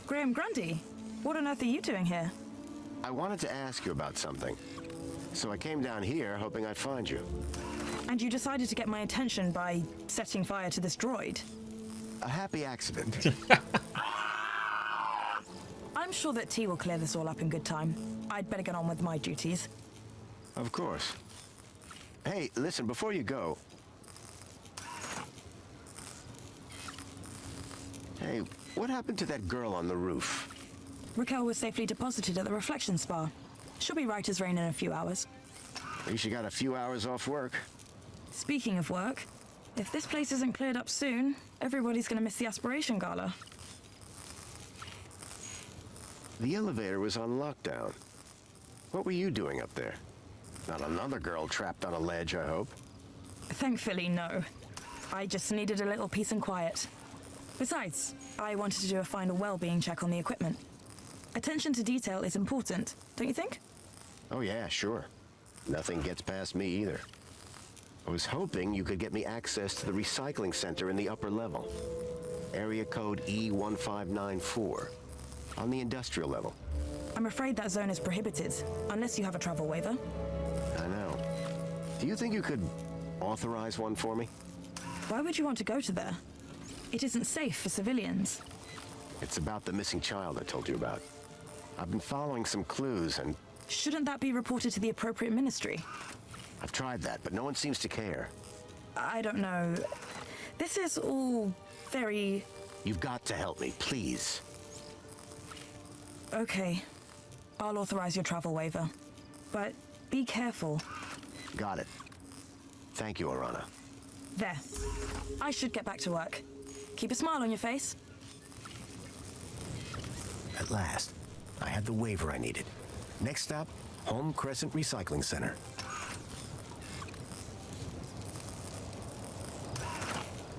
Graham Grundy, what on earth are you doing here? I wanted to ask you about something. So I came down here hoping I'd find you. And you decided to get my attention by setting fire to this droid? A happy accident. I'm sure that T will clear this all up in good time. I'd better get on with my duties. Of course. Hey, listen, before you go... Hey, what happened to that girl on the roof? Raquel was safely deposited at the Reflection Spa. She'll be right as rain in a few hours. At least you got a few hours off work. Speaking of work, If this place isn't cleared up soon, everybody's gonna miss the Aspiration Gala. The elevator was on lockdown. What were you doing up there? Not another girl trapped on a ledge, I hope. Thankfully, no. I just needed a little peace and quiet. Besides, I wanted to do a final well-being check on the equipment. Attention to detail is important, don't you think? Oh yeah, sure. Nothing gets past me either. I was hoping you could get me access to the recycling center in the upper level. Area code E1594. On the industrial level. I'm afraid that zone is prohibited, unless you have a travel waiver. I know. Do you think you could authorize one for me? Why would you want to go to there? It isn't safe for civilians. It's about the missing child I told you about. I've been following some clues and... Shouldn't that be reported to the appropriate ministry? I've tried that, but no one seems to care. I don't know. This is all very... You've got to help me, please. Okay. I'll authorize your travel waiver. But be careful. Got it. Thank you, Arana. There. I should get back to work. Keep a smile on your face. At last, I had the waiver I needed. Next stop, Home Crescent Recycling Center.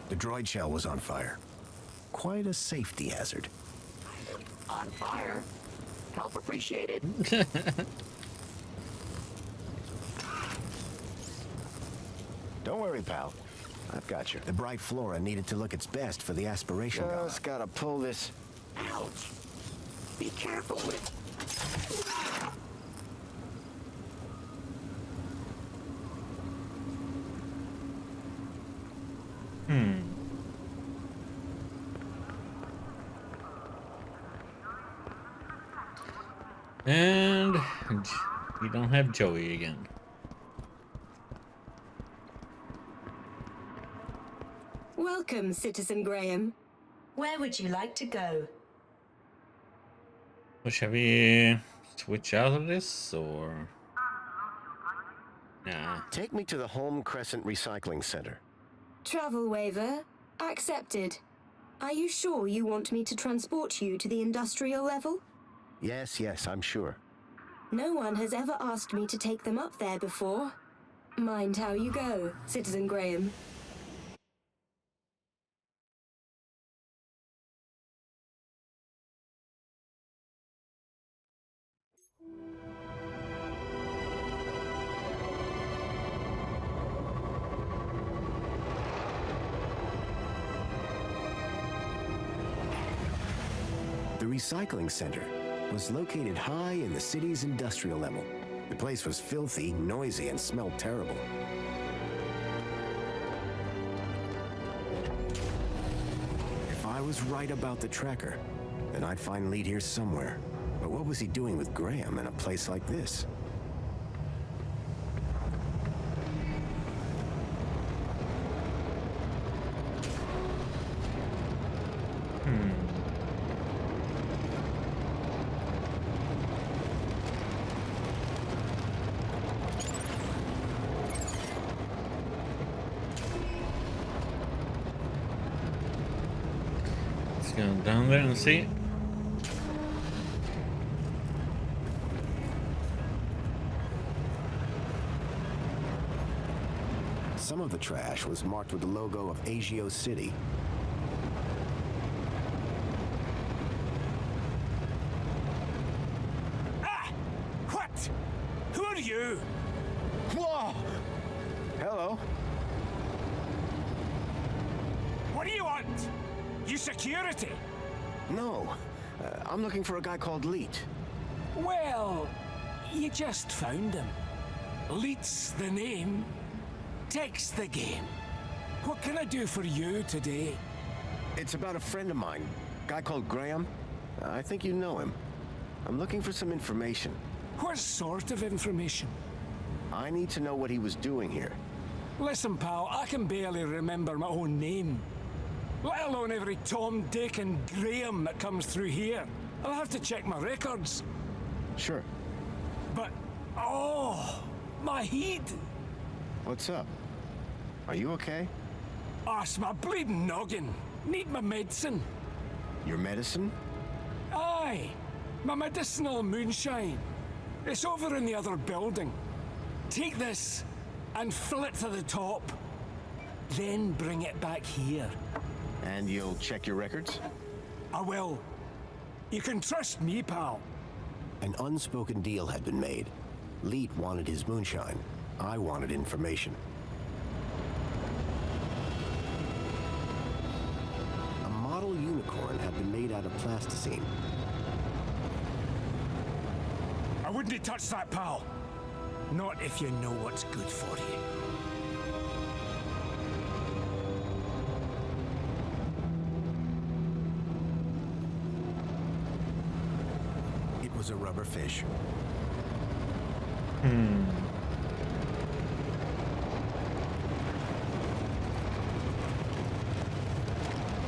The droid shell was on fire. Quite a safety hazard. On fire. Help appreciated. Don't worry, pal. I've got you. The bright flora needed to look its best for the aspiration. Just gotta pull this. Ouch. Be careful with... And we don't have Joey again. Welcome, Citizen Graham. Where would you like to go? Well, shall we switch out of this, or... Nah. Take me to the Home Crescent Recycling Center. Travel waiver accepted. Are you sure you want me to transport you to the industrial level? Yes, I'm sure. No one has ever asked me to take them up there before. Mind how you go, Citizen Graham. The recycling center was located high in the city's industrial level. The place was filthy, noisy, and smelled terrible. If I was right about the tracker, then I'd find Lead here somewhere. But what was he doing with Graham in a place like this? Let's go down there and see. Some of the trash was marked with the logo of Agio City. Ah! What? Who are you? Whoa! Hello. What do you want? You security? No. I'm looking for a guy called Leet. Well, you just found him. Leet's the name. Takes the game. What can I do for you today? It's about a friend of mine, a guy called Graham. I think you know him. I'm looking for some information. What sort of information? I need to know what he was doing here. Listen, pal, I can barely remember my own name. Let alone every Tom, Dick, and Graham that comes through here. I'll have to check my records. Sure. But, oh, my head. What's up? Are you okay? Arse, my bleeding noggin. Need my medicine. Your medicine? Aye, my medicinal moonshine. It's over in the other building. Take this and fill it to the top. Then bring it back here. And you'll check your records? I will. You can trust me, pal. An unspoken deal had been made. Leet wanted his moonshine. I wanted information. A model unicorn had been made out of plasticine. I wouldn't touch that, pal. Not if you know what's good for you. It was a rubber fish.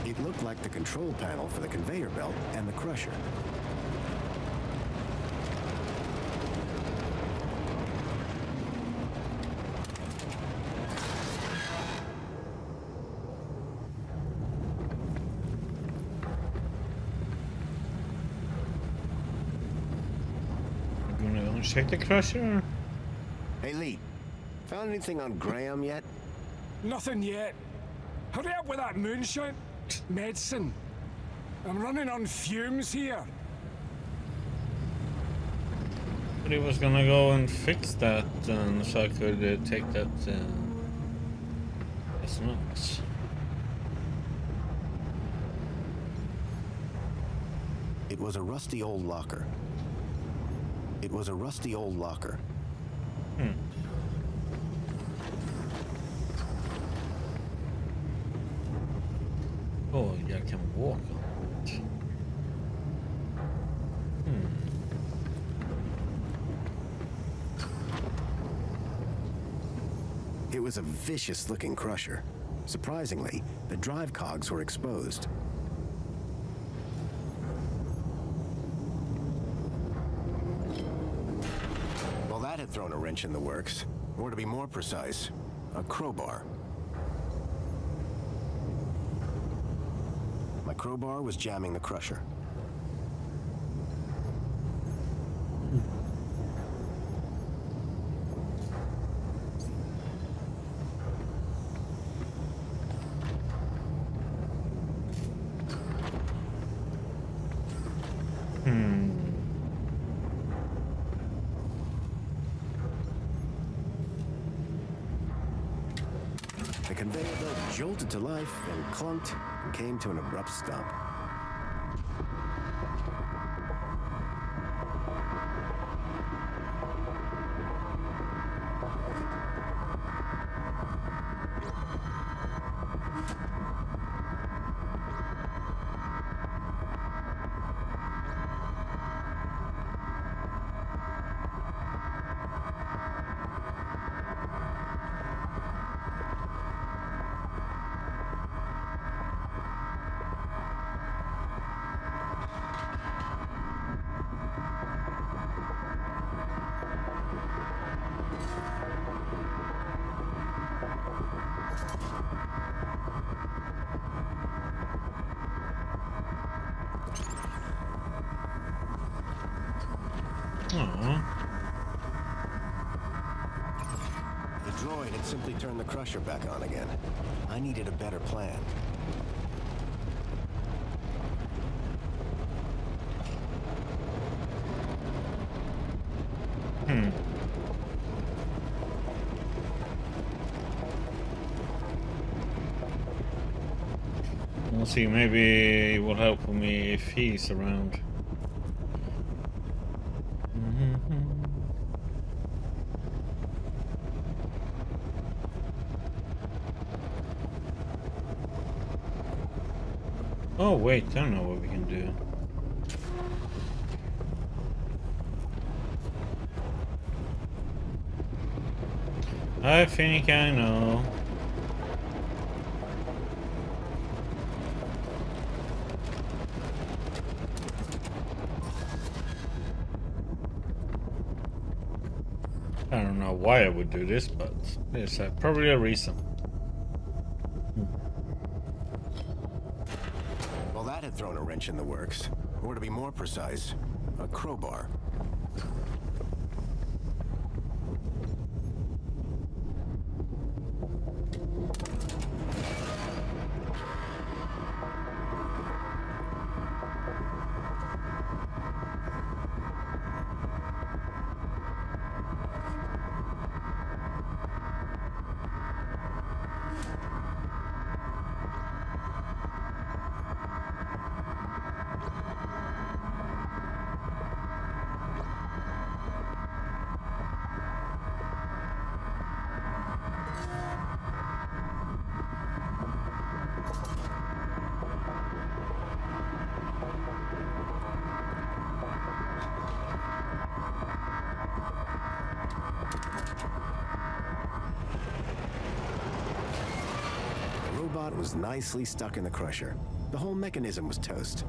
It looked like the control panel for the conveyor belt and the crusher. Check the crusher. Hey, Lee. Found anything on Graham yet? Nothing yet. Hurry up with that moonshine. Medicine. I'm running on fumes here. But he was gonna go and fix that, so I could take that. It's not. It was a rusty old locker. It was a rusty old locker. Oh, jag kan walk on it. It was a vicious-looking crusher. Surprisingly, the drive cogs were exposed. Well, that had thrown a wrench in the works. Or to be more precise, a crowbar. My crowbar was jamming the crusher. The conveyor belt jolted to life and clunked and came to an abrupt stop. The droid had simply turned the crusher back on again. I needed a better plan. We'll see, maybe it will help me if he's around. Oh wait, I don't know what we can do. I think I know. I don't know why I would do this, but there's probably a reason. had thrown a wrench in the works. Or to be more precise, a crowbar. The robot was nicely stuck in the crusher. The whole mechanism was toast.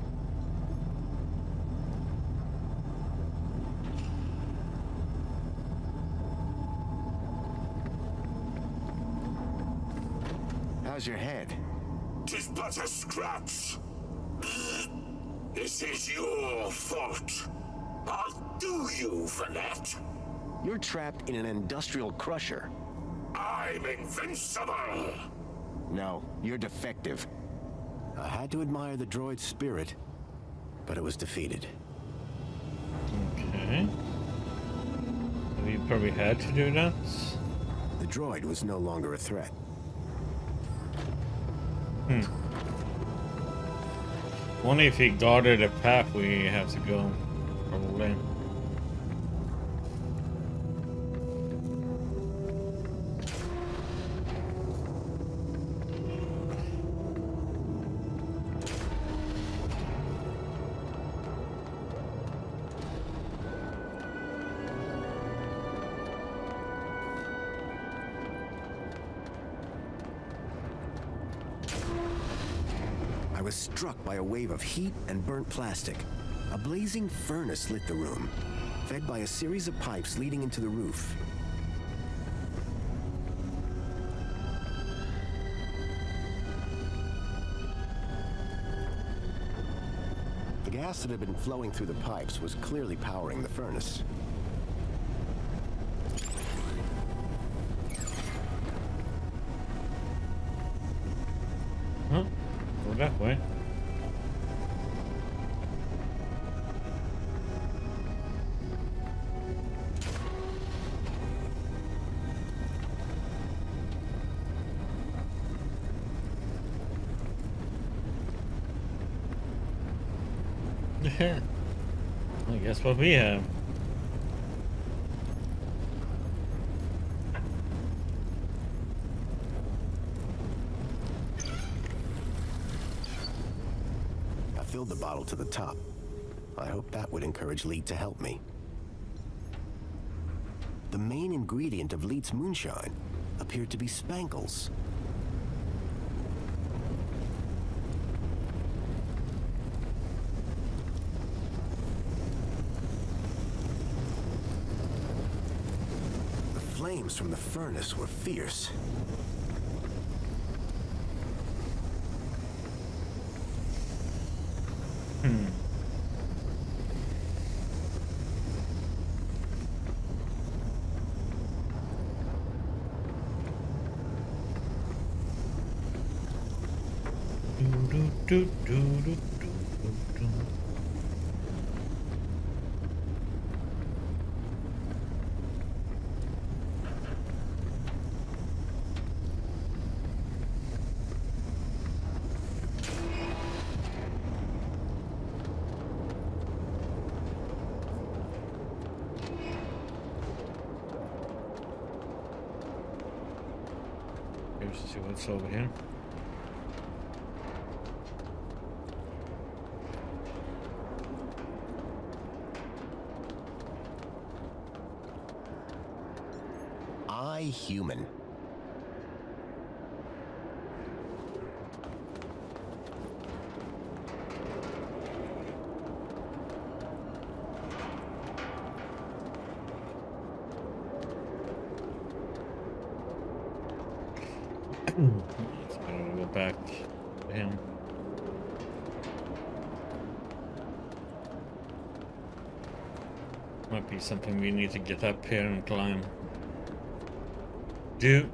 How's your head? 'Tis but a scratch. This is your fault. I'll do you for that. You're trapped in an industrial crusher. I'm invincible. No, you're defective. I had to admire the droid's spirit, but it was defeated. Okay. We probably had to do that. The droid was no longer a threat. Only if he guarded the path we have to go, probably. I was struck by a wave of heat and burnt plastic. A blazing furnace lit the room, fed by a series of pipes leading into the roof. The gas that had been flowing through the pipes was clearly powering the furnace. Huh? Go that way. I guess what we have. I filled the bottle to the top. I hoped that would encourage Leet to help me. The main ingredient of Leet's moonshine appeared to be spankles. The flames from the furnace were fierce. Let's see what's over here. Human. It's better to go back to him. Might be something we need to get up here and climb. Do.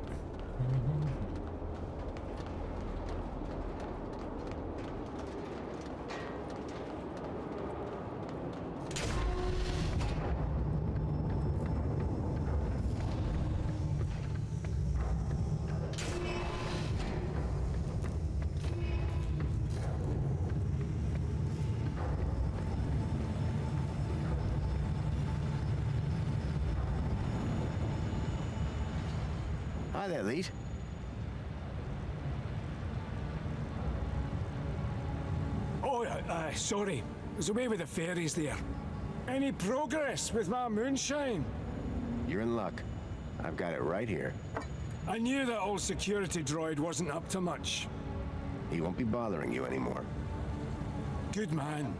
Hi there, Leet. Oh, sorry. I was away with the fairies there. Any progress with my moonshine? You're in luck. I've got it right here. I knew that old security droid wasn't up to much. He won't be bothering you anymore. Good man.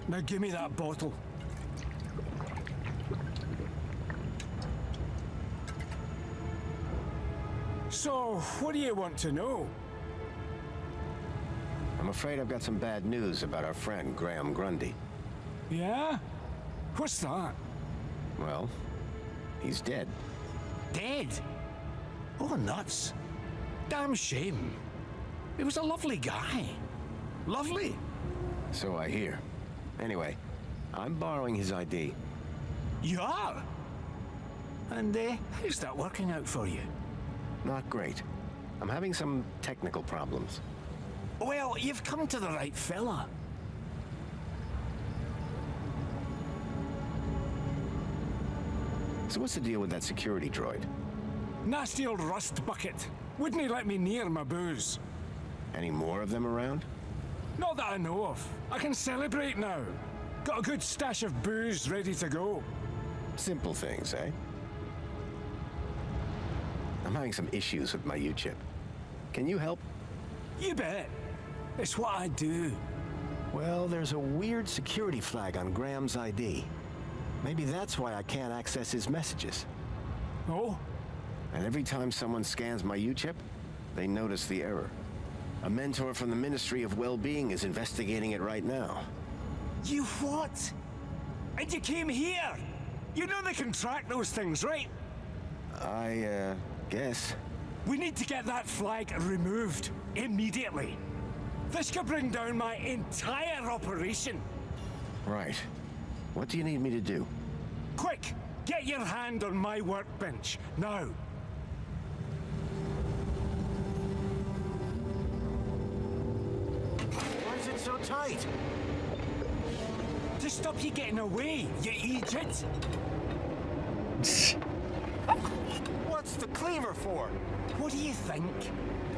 Now give me that bottle. So, what do you want to know? I'm afraid I've got some bad news about our friend, Graham Grundy. Yeah? What's that? Well, he's dead. Dead? Oh, nuts. Damn shame. He was a lovely guy. Lovely. So I hear. Anyway, I'm borrowing his ID. You are? And how's that working out for you? Not great. I'm having some technical problems. Well, you've come to the right fella. So what's the deal with that security droid? Nasty old rust bucket. Wouldn't he let me near my booze? Any more of them around? Not that I know of. I can celebrate now. Got a good stash of booze ready to go. Simple things, eh? I'm having some issues with my U-chip. Can you help? You bet. It's what I do. Well, there's a weird security flag on Graham's ID. Maybe that's why I can't access his messages. Oh? And every time someone scans my U-chip, they notice the error. A mentor from the Ministry of Well-Being is investigating it right now. You what? And you came here? You know they can track those things, right? I guess. We need to get that flag removed immediately. This could bring down my entire operation. Right. What do you need me to do? Quick! Get your hand on my workbench, now! Why is it so tight? To stop you getting away, you idiot! What's the cleaver for? What do you think?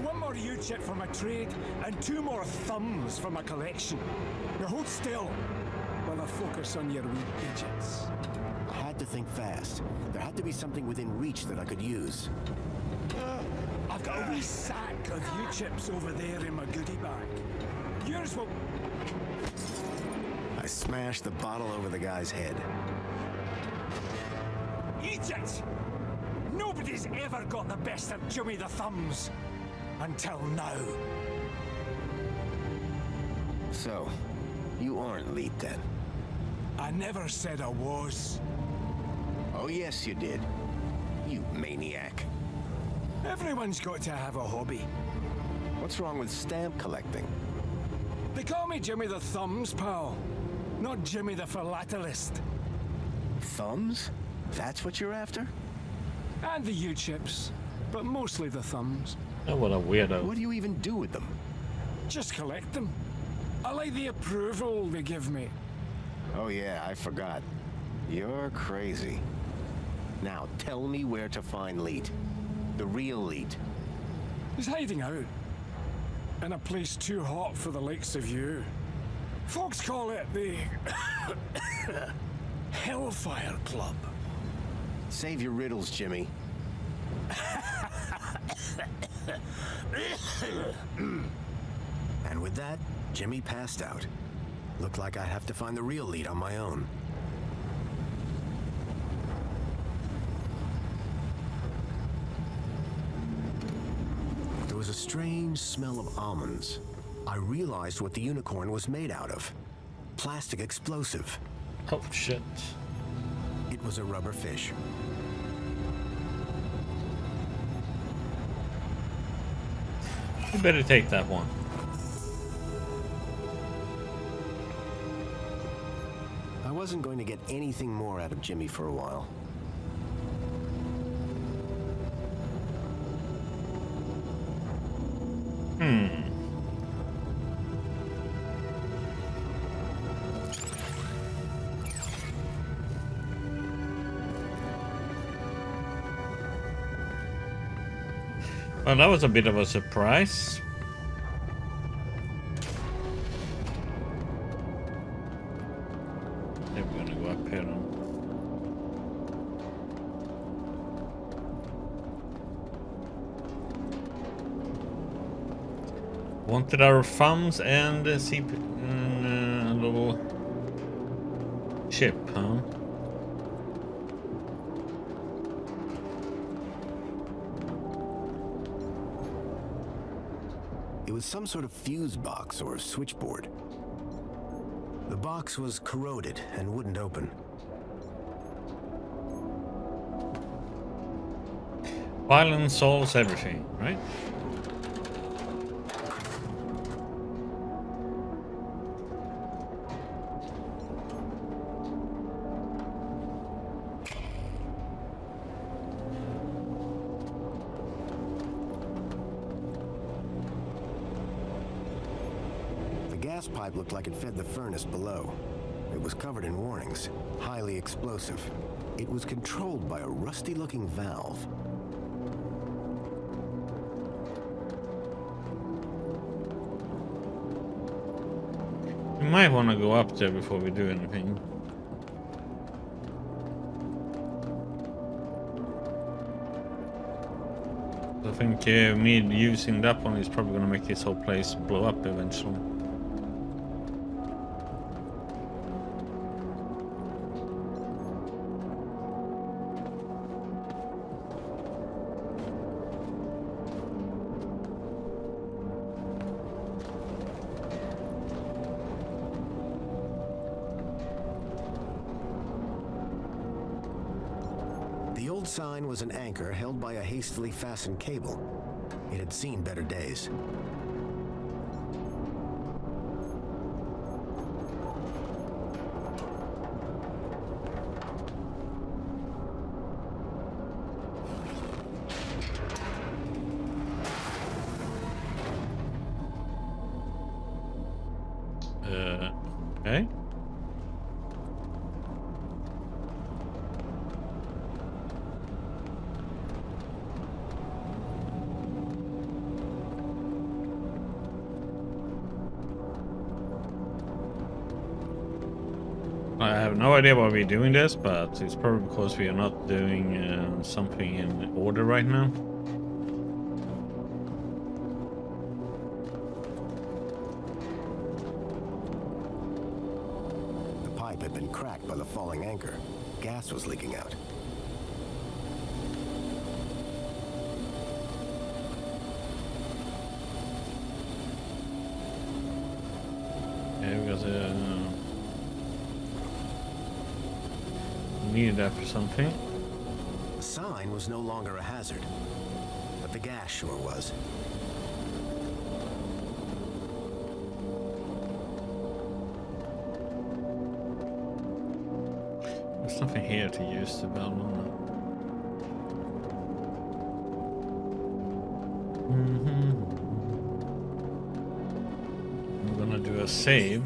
One more U-chip for my trade, and 2 more thumbs for my collection. Now hold still, while I focus on your wee digits. I had to think fast. There had to be something within reach that I could use. I've got a wee sack of U-chips over there in my goodie bag. Yours will... I smashed the bottle over the guy's head. Eat it! Nobody's ever got the best of Jimmy the Thumbs. Until now. So, you aren't Leet then? I never said I was. Oh yes you did. You maniac. Everyone's got to have a hobby. What's wrong with stamp collecting? They call me Jimmy the Thumbs, pal. Not Jimmy the Philatelist. Thumbs? That's what you're after? And the U-chips, but mostly the thumbs. Oh, what a weirdo. What do you even do with them? Just collect them. I like the approval they give me. Oh yeah, I forgot. You're crazy. Now tell me where to find Leet. The real Leet. He's hiding out. In a place too hot for the likes of you. Folks call it the... Hellfire Club. Save your riddles, Jimmy. And with that, Jimmy passed out. Looked like I'd have to find the real Leet on my own. There was a strange smell of almonds. I realized what the unicorn was made out of. Plastic explosive. Oh, shit. was a rubber fish. You better take that one. I wasn't going to get anything more out of Jimmy for a while. Well, that was a bit of a surprise. I think we're gonna go up here now. Wanted our thumbs and a little ship, huh? It was some sort of fuse box or switchboard. The box was corroded and wouldn't open. Violence solves everything, right? The gas pipe looked like it fed the furnace below. It was covered in warnings, highly explosive. It was controlled by a rusty-looking valve. We might want to go up there before we do anything. I think me using that one is probably going to make this whole place blow up eventually. The old sign was an anchor held by a hastily fastened cable. It had seen better days. Okay. I have no idea why we're doing this, but it's probably because we are not doing something in order right now. The pipe had been cracked by the falling anchor. Gas was leaking out. Yeah, we got needed that for something. The sign was no longer a hazard, but the gas sure was. There's nothing here to use the bell on. I'm gonna do a save.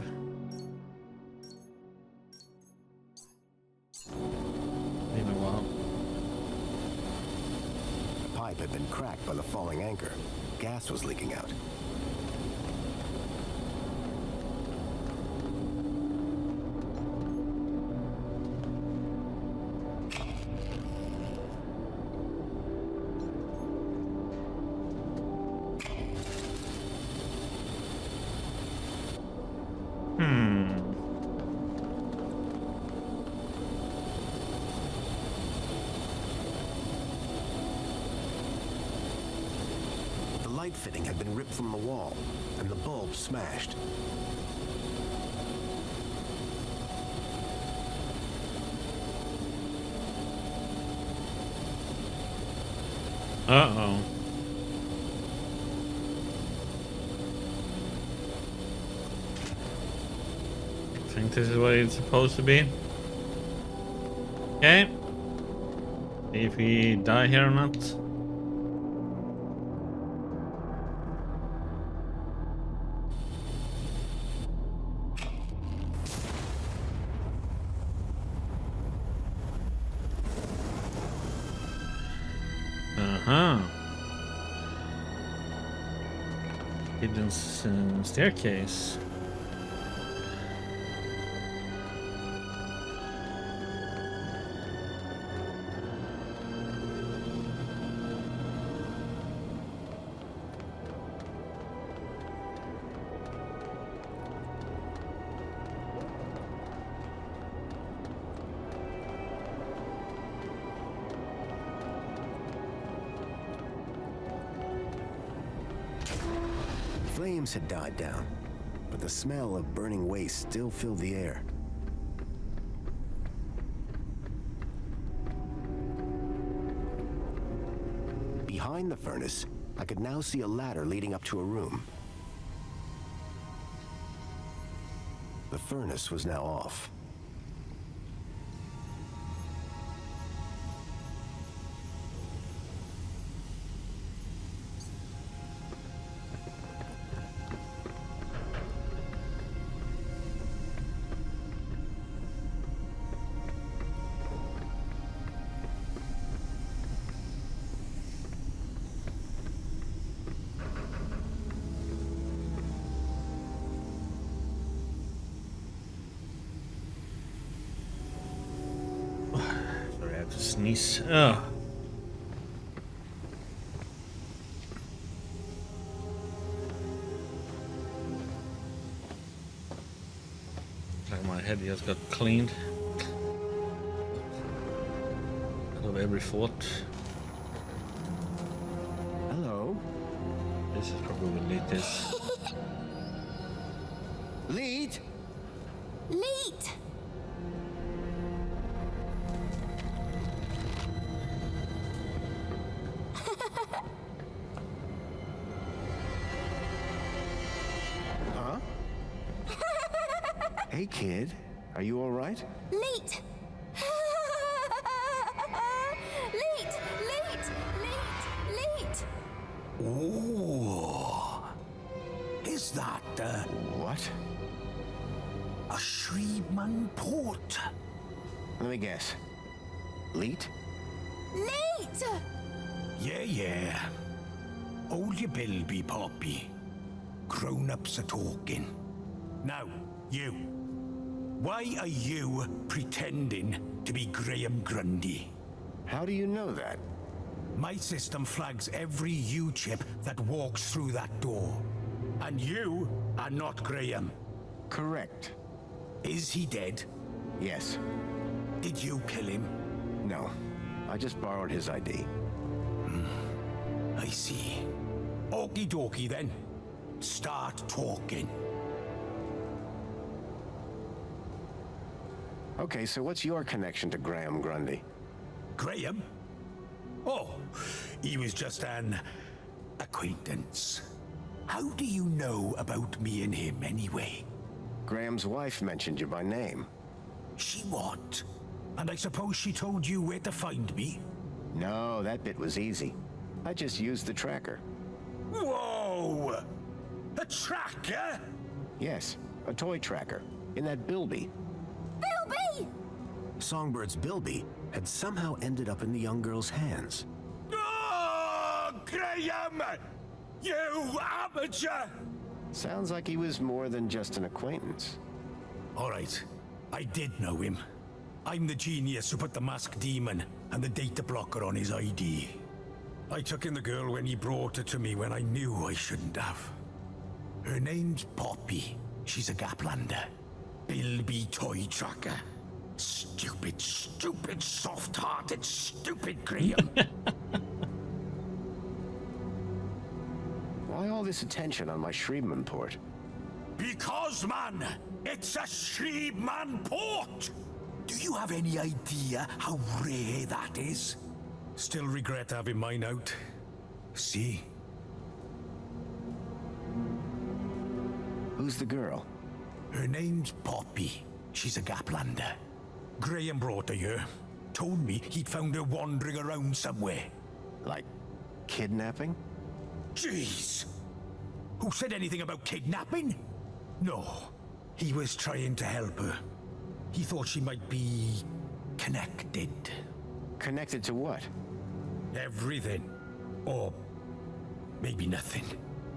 Had been cracked by the falling anchor. Gas was leaking out. Light fitting had been ripped from the wall, and the bulb smashed. Uh-oh. I think this is what it's supposed to be. Okay. See if we die here or not. Hidden staircase. Flames had died down, but the smell of burning waste still filled the air. Behind the furnace, I could now see a ladder leading up to a room. The furnace was now off. Sneeze. Oh. Like my head just got cleaned out of every thought. Hello. This is probably what Leet is. Leet! Leet! Hey, kid. Are you all right? Leet! Leet! Leet! Leet! Leet! Oh. Is that, What? a Shreebman port? Let me guess. Leet? Leet! Yeah. Hold your bilby, Poppy. Grown-ups are talking. Now, you. Why are you pretending to be Graham Grundy? How do you know that? My system flags every U-chip that walks through that door. And you are not Graham. Correct. Is he dead? Yes. Did you kill him? No. I just borrowed his ID. I see. Okie dokie then. Start talking. Okay, so what's your connection to Graham Grundy? Graham? Oh, he was just an acquaintance. How do you know about me and him anyway? Graham's wife mentioned you by name. She what? And I suppose she told you where to find me? No, that bit was easy. I just used the tracker. Whoa! A tracker? Yes, a toy tracker. In that Bilby. Bilby! Songbird's Bilby had somehow ended up in the young girl's hands. Oh, Graham! You amateur! Sounds like he was more than just an acquaintance. All right, I did know him. I'm the genius who put the masked demon and the data blocker on his ID. I took in the girl when he brought her to me when I knew I shouldn't have. Her name's Poppy. She's a Gaplander. Bilby toy tracker. Stupid, soft-hearted, stupid Graham. Why all this attention on my Shreebman port? Because, man, it's a Shreebman port! Do you have any idea how rare that is? Still regret having mine out. See? Who's the girl? Her name's Poppy. She's a Gaplander. Graham brought her here. Told me he'd found her wandering around somewhere. Like kidnapping? Jeez! Who said anything about kidnapping? No. He was trying to help her. He thought she might be connected. Connected to what? Everything. Or maybe nothing.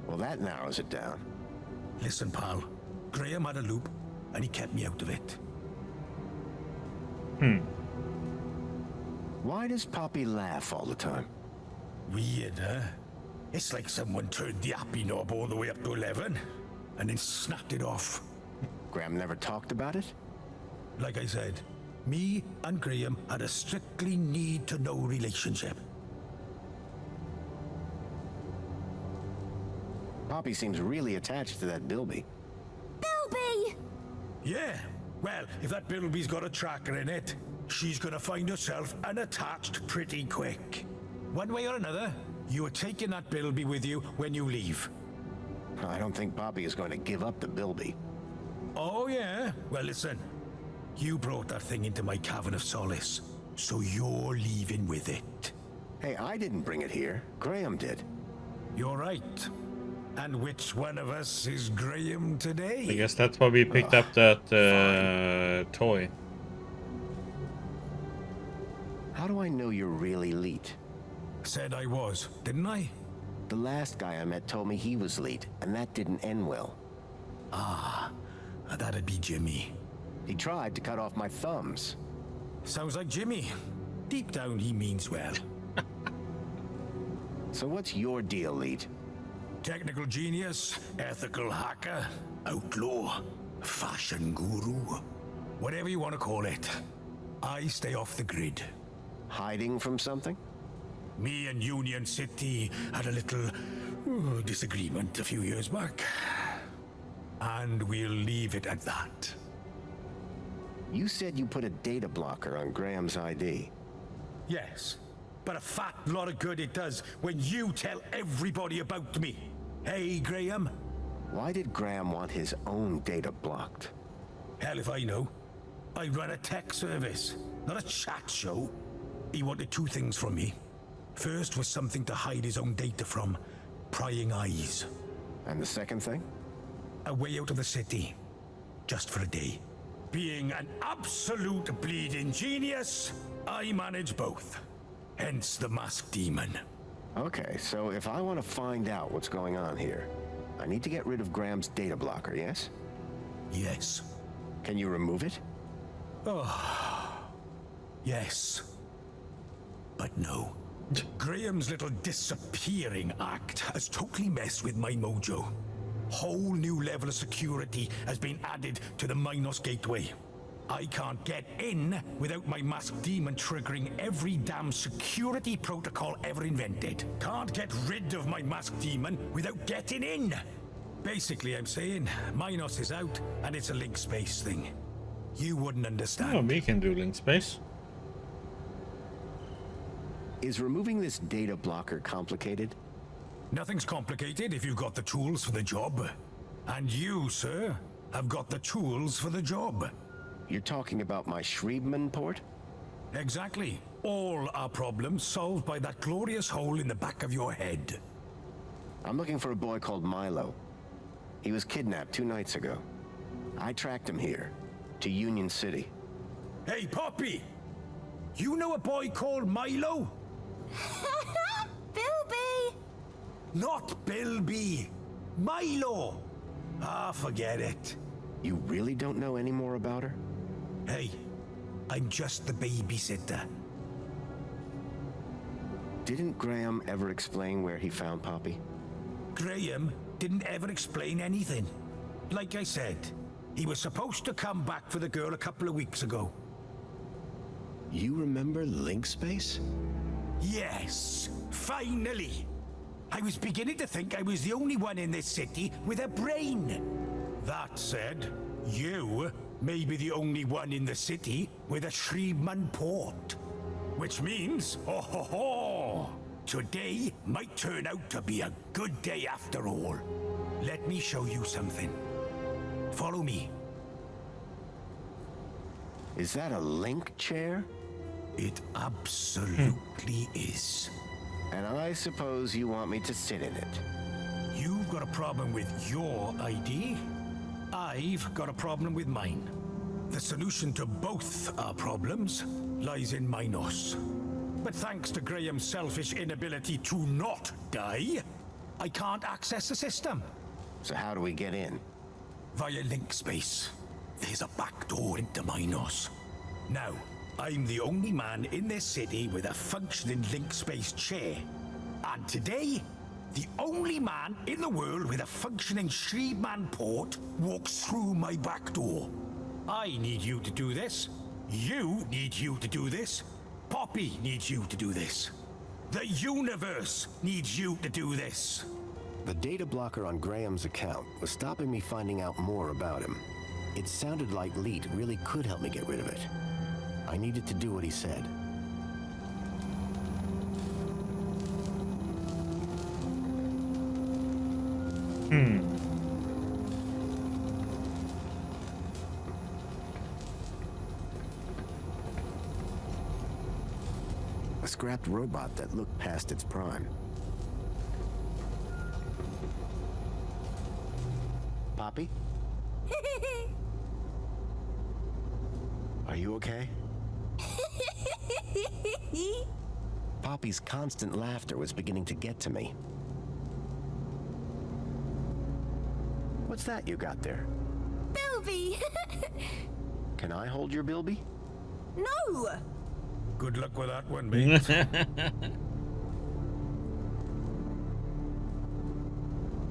Well, that narrows it down. Listen, pal. Graham had a loop, and he kept me out of it. Why does Poppy laugh all the time? Weird, huh? It's like someone turned the happy knob all the way up to 11, and then snapped it off. Graham never talked about it? Like I said, me and Graham had a strictly need-to-know relationship. Poppy seems really attached to that Bilby. Bilby! Yeah, well, if that Bilby's got a tracker in it, she's gonna find herself unattached pretty quick. One way or another, you are taking that Bilby with you when you leave. I don't think Poppy is going to give up the Bilby. Oh, yeah? Well, listen. You brought that thing into my Cavern of Solace, so you're leaving with it. Hey, I didn't bring it here. Graham did. You're right. And which one of us is Graham today? I guess that's why we picked up that toy. How do I know you're really Leet? Said I was, didn't I? The last guy I met told me he was Leet, and that didn't end well. Ah, that'd be Jimmy. He tried to cut off my thumbs. Sounds like Jimmy. Deep down, he means well. So what's your deal, Leet? Technical genius, ethical hacker, outlaw, fashion guru. Whatever you want to call it. I stay off the grid. Hiding from something? Me and Union City had a little disagreement a few years back. And we'll leave it at that. You said you put a data blocker on Graham's ID. Yes, but a fat lot of good it does when you tell everybody about me. Hey, Graham? Why did Graham want his own data blocked? Hell if I know. I run a tech service, not a chat show. He wanted two things from me. First was something to hide his own data from. Prying eyes. And the second thing? A way out of the city. Just for a day. Being an absolute bleeding genius, I manage both. Hence the masked demon. Okay, so if I want to find out what's going on here, I need to get rid of Graham's data blocker, yes? Yes. Can you remove it? Oh. Yes. But no. Graham's little disappearing act has totally messed with my mojo. Whole new level of security has been added to the Minos Gateway. I can't get in without my masked demon triggering every damn security protocol ever invented. Can't get rid of my masked demon without getting in. Basically, I'm saying Minos is out and it's a link space thing. You wouldn't understand. Oh, we can do link space. Is removing this data blocker complicated? Nothing's complicated if you've got the tools for the job. And you, sir, have got the tools for the job. You're talking about my Shriebman port? Exactly. All our problems solved by that glorious hole in the back of your head. I'm looking for a boy called Milo. He was kidnapped 2 nights ago. I tracked him here, to Union City. Hey, Poppy! You know a boy called Milo? Bilby! Not Bilby! Milo! Ah, forget it. You really don't know any more about her? Hey, I'm just the babysitter. Didn't Graham ever explain where he found Poppy? Graham didn't ever explain anything. Like I said, he was supposed to come back for the girl a couple of weeks ago. You remember Link Space? Yes, finally! I was beginning to think I was the only one in this city with a brain. That said, you may be the only one in the city with a Shriebman port. Which means, Today might turn out to be a good day after all. Let me show you something. Follow me. Is that a link chair? It absolutely is. And I suppose you want me to sit in it. You've got a problem with your ID. I've got a problem with mine. The solution to both our problems lies in Minos. But thanks to Graham's selfish inability to not die, I can't access the system. So how do we get in? Via link space. There's a back door into Minos. Now, I'm the only man in this city with a functioning link space chair. And today, the only man in the world with a functioning Shreedman port walks through my back door. I need you to do this. You need you to do this. Poppy needs you to do this. The universe needs you to do this. The data blocker on Graham's account was stopping me finding out more about him. It sounded like Leet really could help me get rid of it. I needed to do what he said. A scrapped robot that looked past its prime. Poppy? Are you okay? Poppy's constant laughter was beginning to get to me. What's that you got there? Bilby! Can I hold your Bilby? No! Good luck with that one, mate.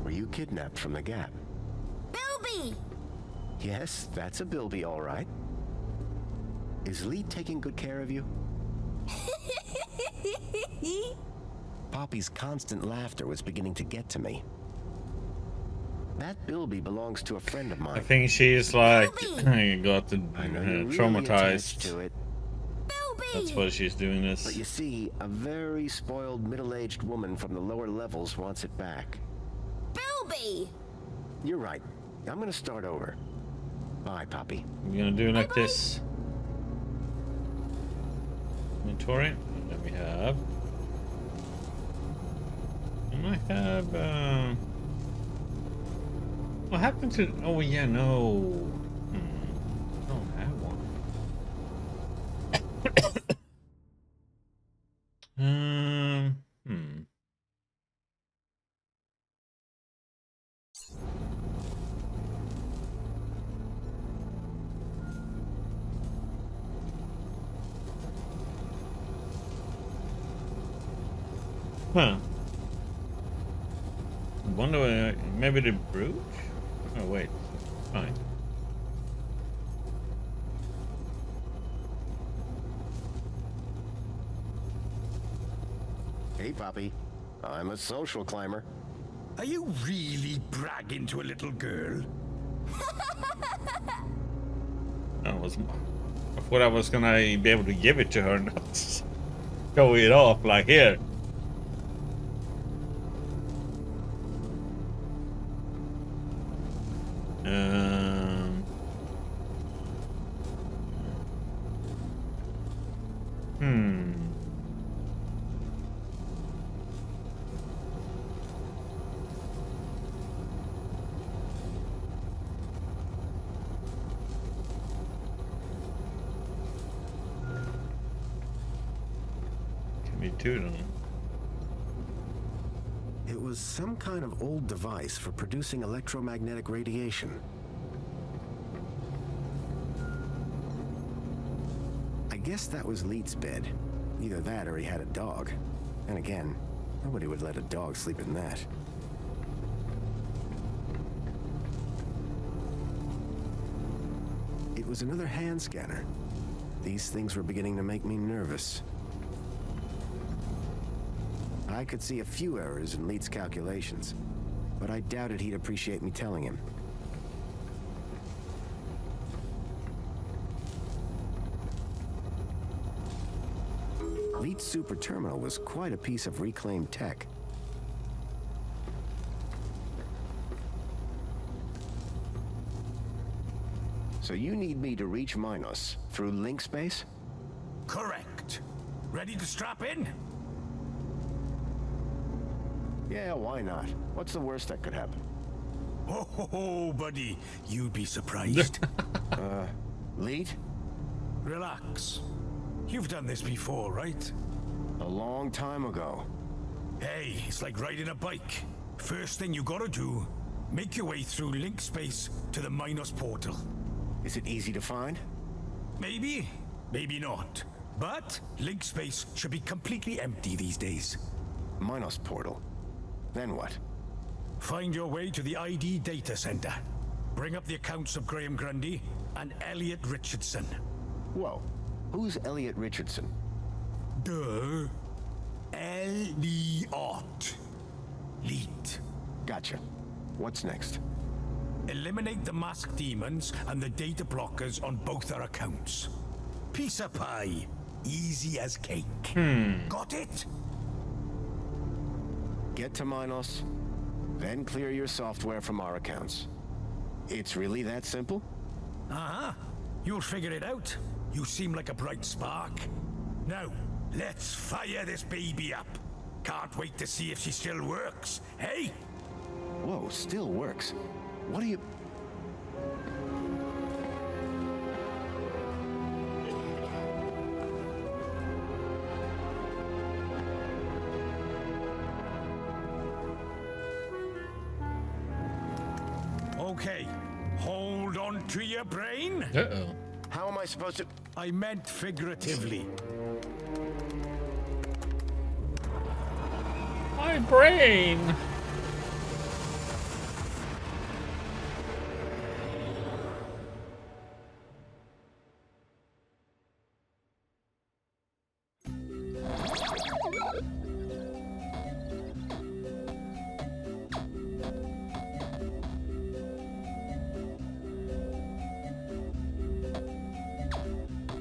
Were you kidnapped from the Gap? Bilby! Yes, that's a Bilby, all right. Is Lee taking good care of you? Poppy's constant laughter was beginning to get to me. That Bilby belongs to a friend of mine. I think she's like got Really traumatized. to it. That's why she's doing this. But you see, a very spoiled middle-aged woman from the lower levels wants it back. Bilby! You're right. I'm gonna start over. Bye, Poppy. We're gonna do it like this. Inventory. Then we have. And I have. What happened to? Oh yeah, no. I don't have one. Huh. I wonder, maybe the brooch? Oh, wait. Fine. Hey, Poppy. I'm a social climber. Are you really bragging to a little girl? I thought I was gonna be able to give it to her, not show it off like here. It was some kind of old device for producing electromagnetic radiation. I guess that was Leet's bed. Either that or he had a dog. And again, nobody would let a dog sleep in that. It was another hand scanner. These things were beginning to make me nervous. I could see a few errors in Leet's calculations, but I doubted he'd appreciate me telling him. Leet Fleet's super terminal was quite a piece of reclaimed tech. So you need me to reach Minos through link space? Correct. Ready to strap in? Yeah, why not? What's the worst that could happen? Oh, buddy, you'd be surprised. Leet? Relax. You've done this before, right? A long time ago. Hey, it's like riding a bike. First thing you gotta do, make your way through link space to the Minos portal. Is it easy to find? Maybe, maybe not. But link space should be completely empty these days. Minos portal. Then what? Find your way to the ID data center. Bring up the accounts of Graham Grundy and Elliot Richardson. Whoa. Who's Elliot Richardson? Duh. Elliot. Leet. Gotcha. What's next? Eliminate the masked demons and the data blockers on both our accounts. Piece of pie. Easy as cake. Got it? Get to Minos, then clear your software from our accounts. It's really that simple? Uh-huh. You'll figure it out. You seem like a bright spark. Now, let's fire this baby up. Can't wait to see if she still works, hey? Whoa, still works. What do you... Okay, hold on to your brain. Uh-oh. How am I supposed to... I meant figuratively. My brain!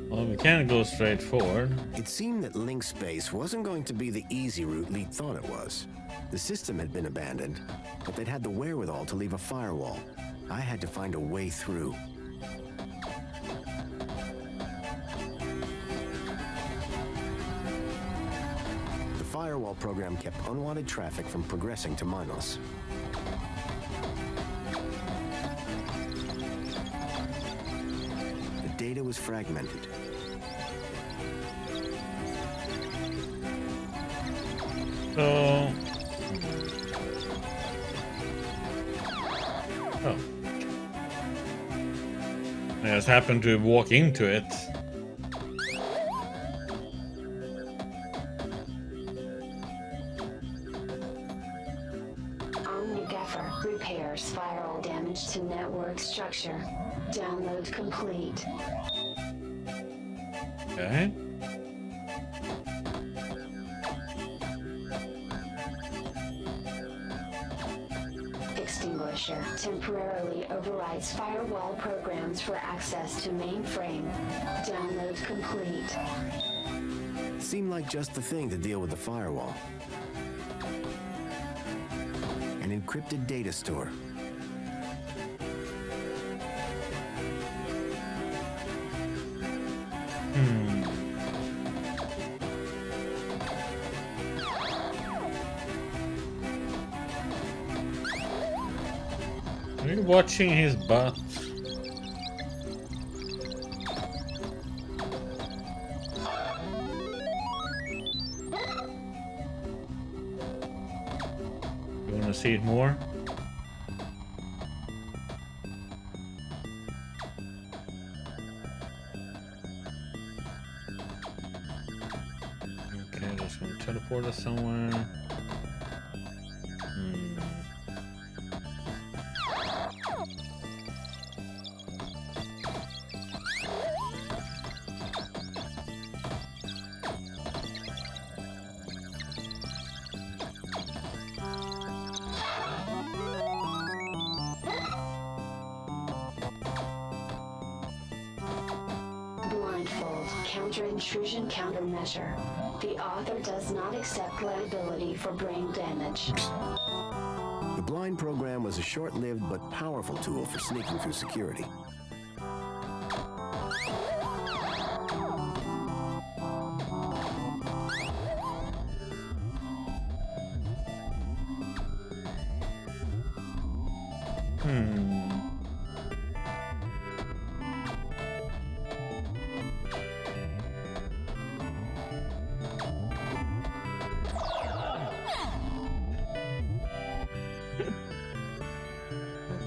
Well, we can't go straight forward. It seemed that link space wasn't going to be the easy route Leet thought it was. The system had been abandoned, but they'd had the wherewithal to leave a firewall. I had to find a way through. The firewall program kept unwanted traffic from progressing to Minos. The data was fragmented. So... Oh. I just happened to walk into it. OmniGaffer repairs firewall damage to network structure. Download complete. Okay. Extinguisher temporarily overrides firewall programs for access to mainframe. Download complete. Seemed like just the thing to deal with the firewall. An encrypted data store. Are you watching his butt? You wanna see it more? Okay, just gonna teleport us somewhere. counter-intrusion countermeasure. The author does not accept liability for brain damage. The blind program was a short-lived but powerful tool for sneaking through security.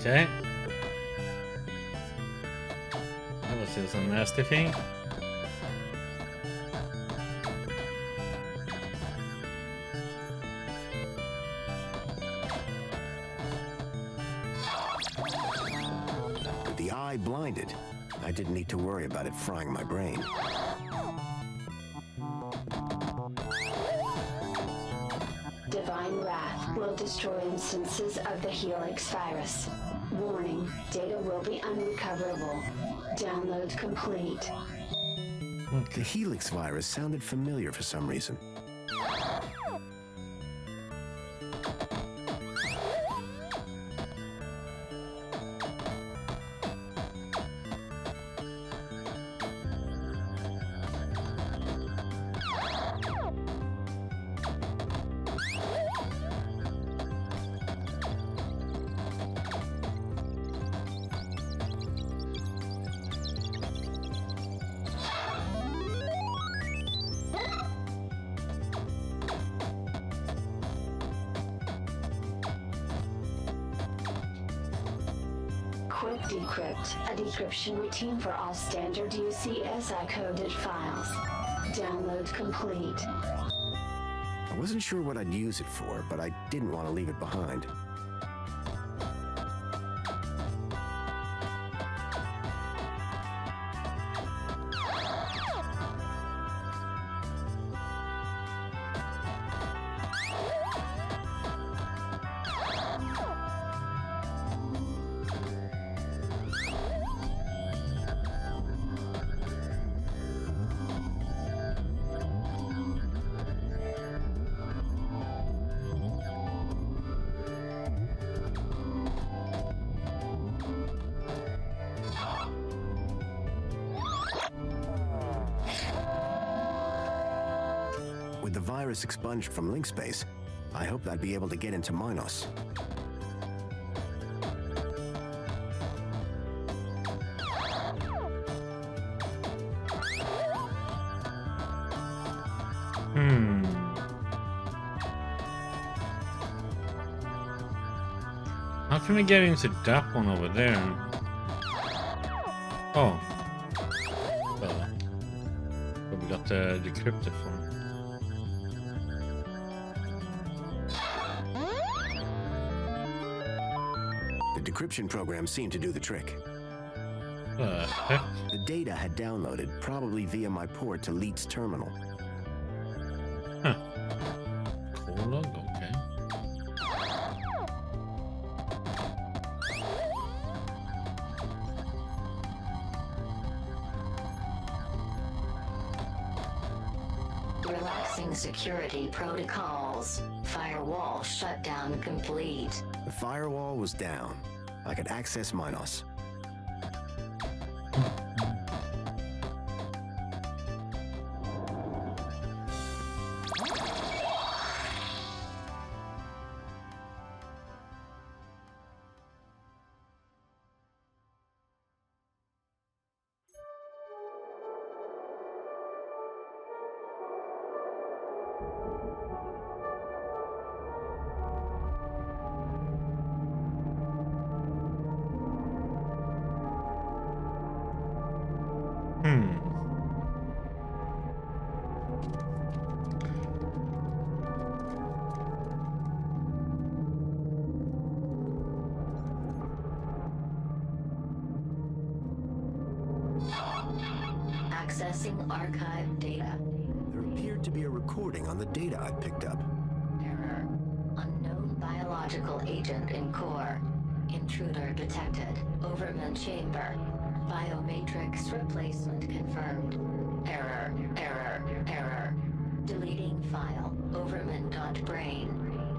Okay. That was just a nasty thing. With the eye blinded, I didn't need to worry about it frying my brain. Divine Wrath will destroy instances of the Helix virus. Warning, data will be unrecoverable. Download complete. The Helix virus sounded familiar for some reason. Quick Decrypt, a decryption routine for all standard UCSI coded files. Download complete. I wasn't sure what I'd use it for, but I didn't want to leave it behind. With the virus expunged from link space, I hoped I'd be able to get into Minos. How can we get into that one over there? Oh. Well, but we got the decrypted form. The decryption program seemed to do the trick. The data had downloaded, probably via my port to Leet's terminal. Huh. Cool log, okay. Relaxing security protocols. Firewall shutdown complete. The firewall was down. I could access Minos. Accessing archived data. There appeared to be a recording on the data I picked up. Error. Unknown biological agent in core. Intruder detected. Overman chamber. Biomatrix replacement confirmed. Error. Deleting file. Overman.brain.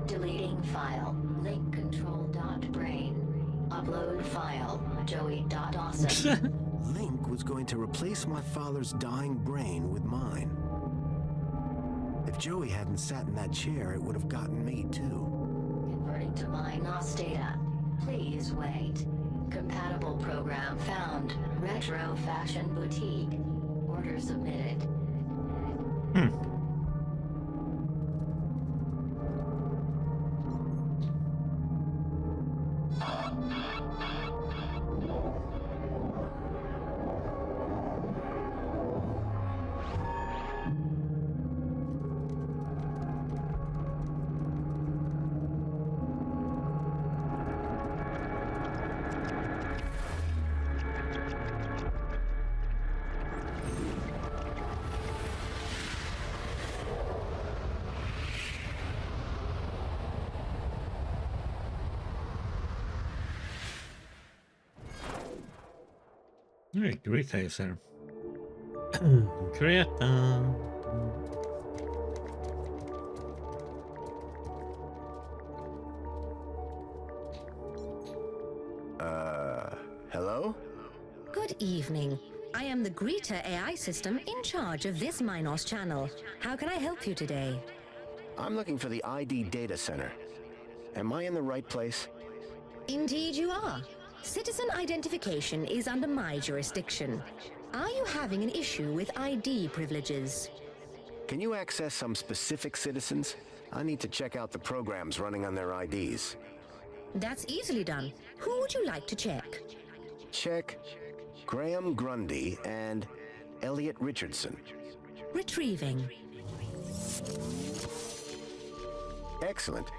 Deleting file. Link control.brain. Upload file. Joey.awesome. Link was going to replace my father's dying brain with mine. If Joey hadn't sat in that chair, it would have gotten me too. Converting to MyNOS data. Please wait. Compatible program found. Retro Fashion Boutique. Order submitted. Hey, Greta is there. Greta. Hello? Good evening. I am the Greta AI system in charge of this MyNOS channel. How can I help you today? I'm looking for the ID data center. Am I in the right place? Indeed you are. Citizen identification is under my jurisdiction. Are you having an issue with ID privileges? Can you access some specific citizens? I need to check out the programs running on their IDs. That's easily done. Who would you like to check? Check Graham Grundy and Elliot Richardson. Retrieving. Excellent.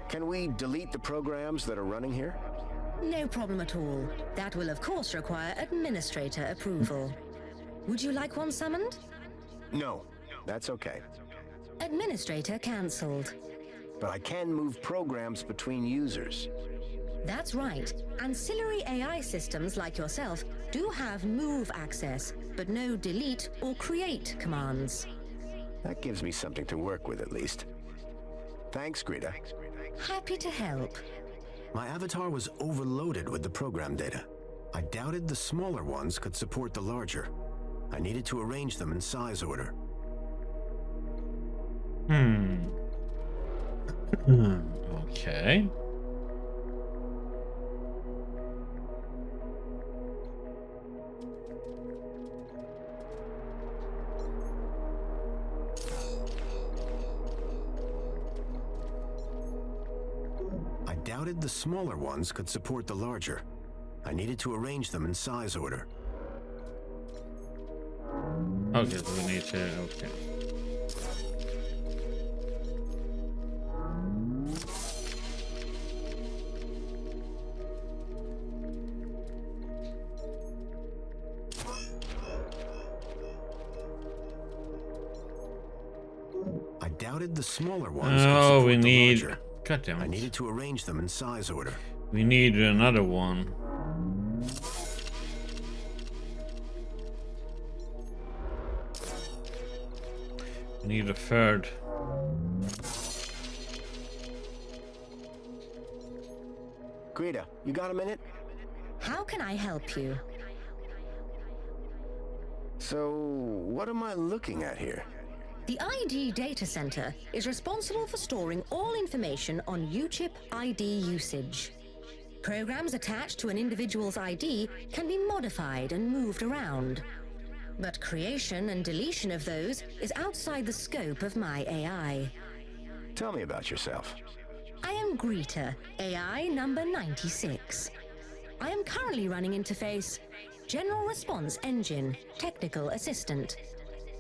Can we delete the programs that are running here? No problem at all. That will of course require administrator approval. Would you like one summoned? No, that's okay. Administrator cancelled. But I can move programs between users. That's right. Ancillary AI systems like yourself do have move access, but no delete or create commands. That gives me something to work with at least. Thanks, Greta. Happy to help. My avatar was overloaded with the program data. I doubted the smaller ones could support the larger. I needed to arrange them in size order. Okay. I doubted the smaller ones could support the larger. I needed to arrange them in size order. Okay, so we need to... okay. I doubted the smaller ones. Oh, we need... larger. God damn it. I needed to arrange them in size order. We need another one. We need a third. Greta, you got a minute? How can I help you? So, what am I looking at here? The ID Data Center is responsible for storing all information on UChip ID usage. Programs attached to an individual's ID can be modified and moved around. But creation and deletion of those is outside the scope of my AI. Tell me about yourself. I am Greta, AI number 96. I am currently running interface General Response Engine, Technical Assistant.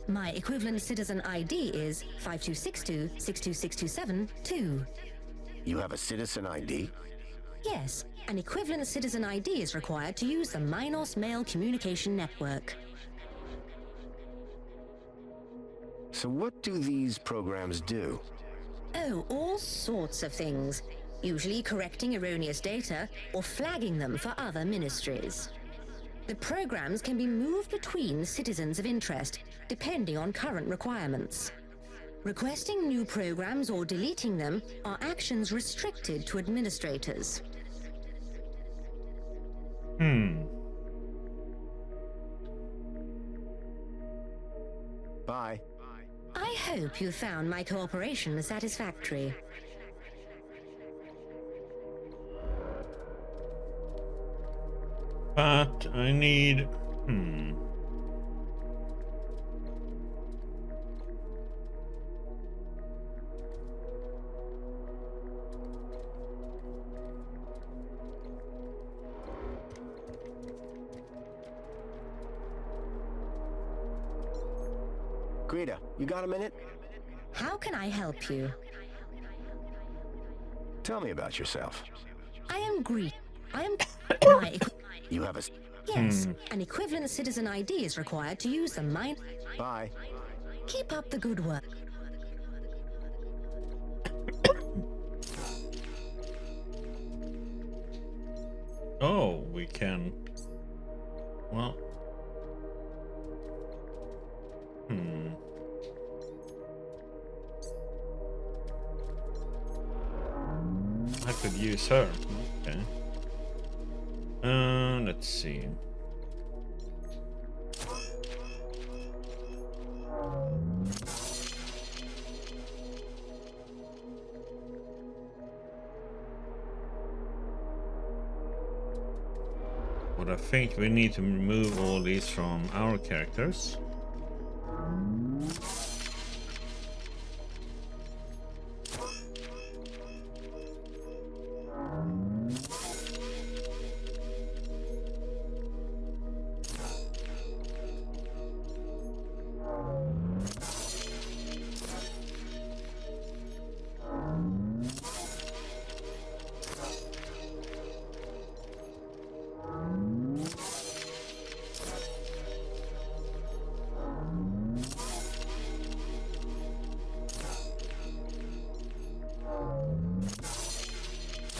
My equivalent citizen ID is 5262-62627-2. You have a citizen ID? Yes, an equivalent citizen ID is required to use the MyNOS Mail Communication Network. So what do these programs do? Oh, all sorts of things. Usually correcting erroneous data or flagging them for other ministries. The programs can be moved between citizens of interest, depending on current requirements. Requesting new programs or deleting them are actions restricted to administrators. Bye. I hope you found my cooperation satisfactory. But I need... Greta, you got a minute? How can I help you? Tell me about yourself. I am Greet. I am my... You have a... Yes, an equivalent citizen ID is required to use them. Mine. Bye. Keep up the good work. Oh, we can... Well... I could use her. Okay. Let's see. But I think we need to remove all these from our characters.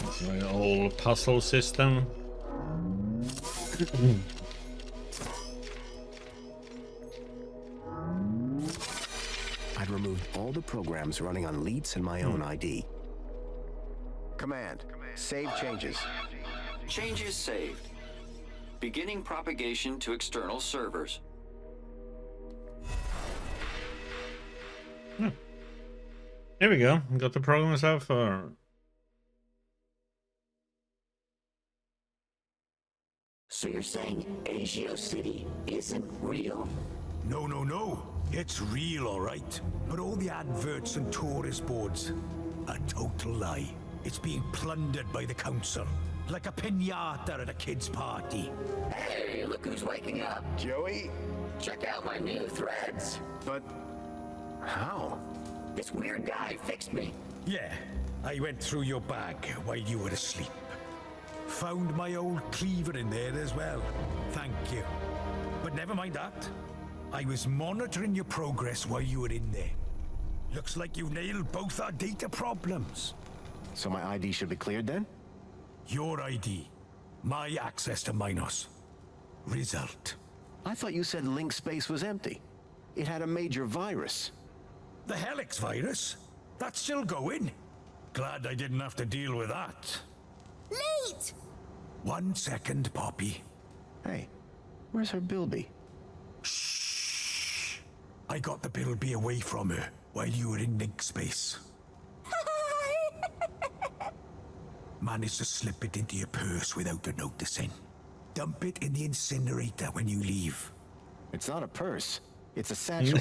It's like an old puzzle system. I'd removed all the programs running on Leets and my own ID. Command. Save changes. Changes saved. Beginning propagation to external servers. There we go. Got the programs out for... So you're saying Agio City isn't real? No, no, no. It's real, all right. But all the adverts and tourist boards, a total lie. It's being plundered by the council, like a piñata at a kid's party. Hey, look who's waking up. Joey? Check out my new threads. But... how? This weird guy fixed me. Yeah, I went through your bag while you were asleep. Found my old cleaver in there as well. Thank you. But never mind that. I was monitoring your progress while you were in there. Looks like you nailed both our data problems. So my ID should be cleared then? Your ID. My access to Minos. Result. I thought you said link space was empty. It had a major virus. The Helix virus? That's still going? Glad I didn't have to deal with that. Late! 1 second, Poppy. Hey, where's her Bilby? Shh. I got the Bilby away from her while you were in link space. Managed to slip it into your purse without her noticing. Dump it in the incinerator when you leave. It's not a purse. It's a satchel.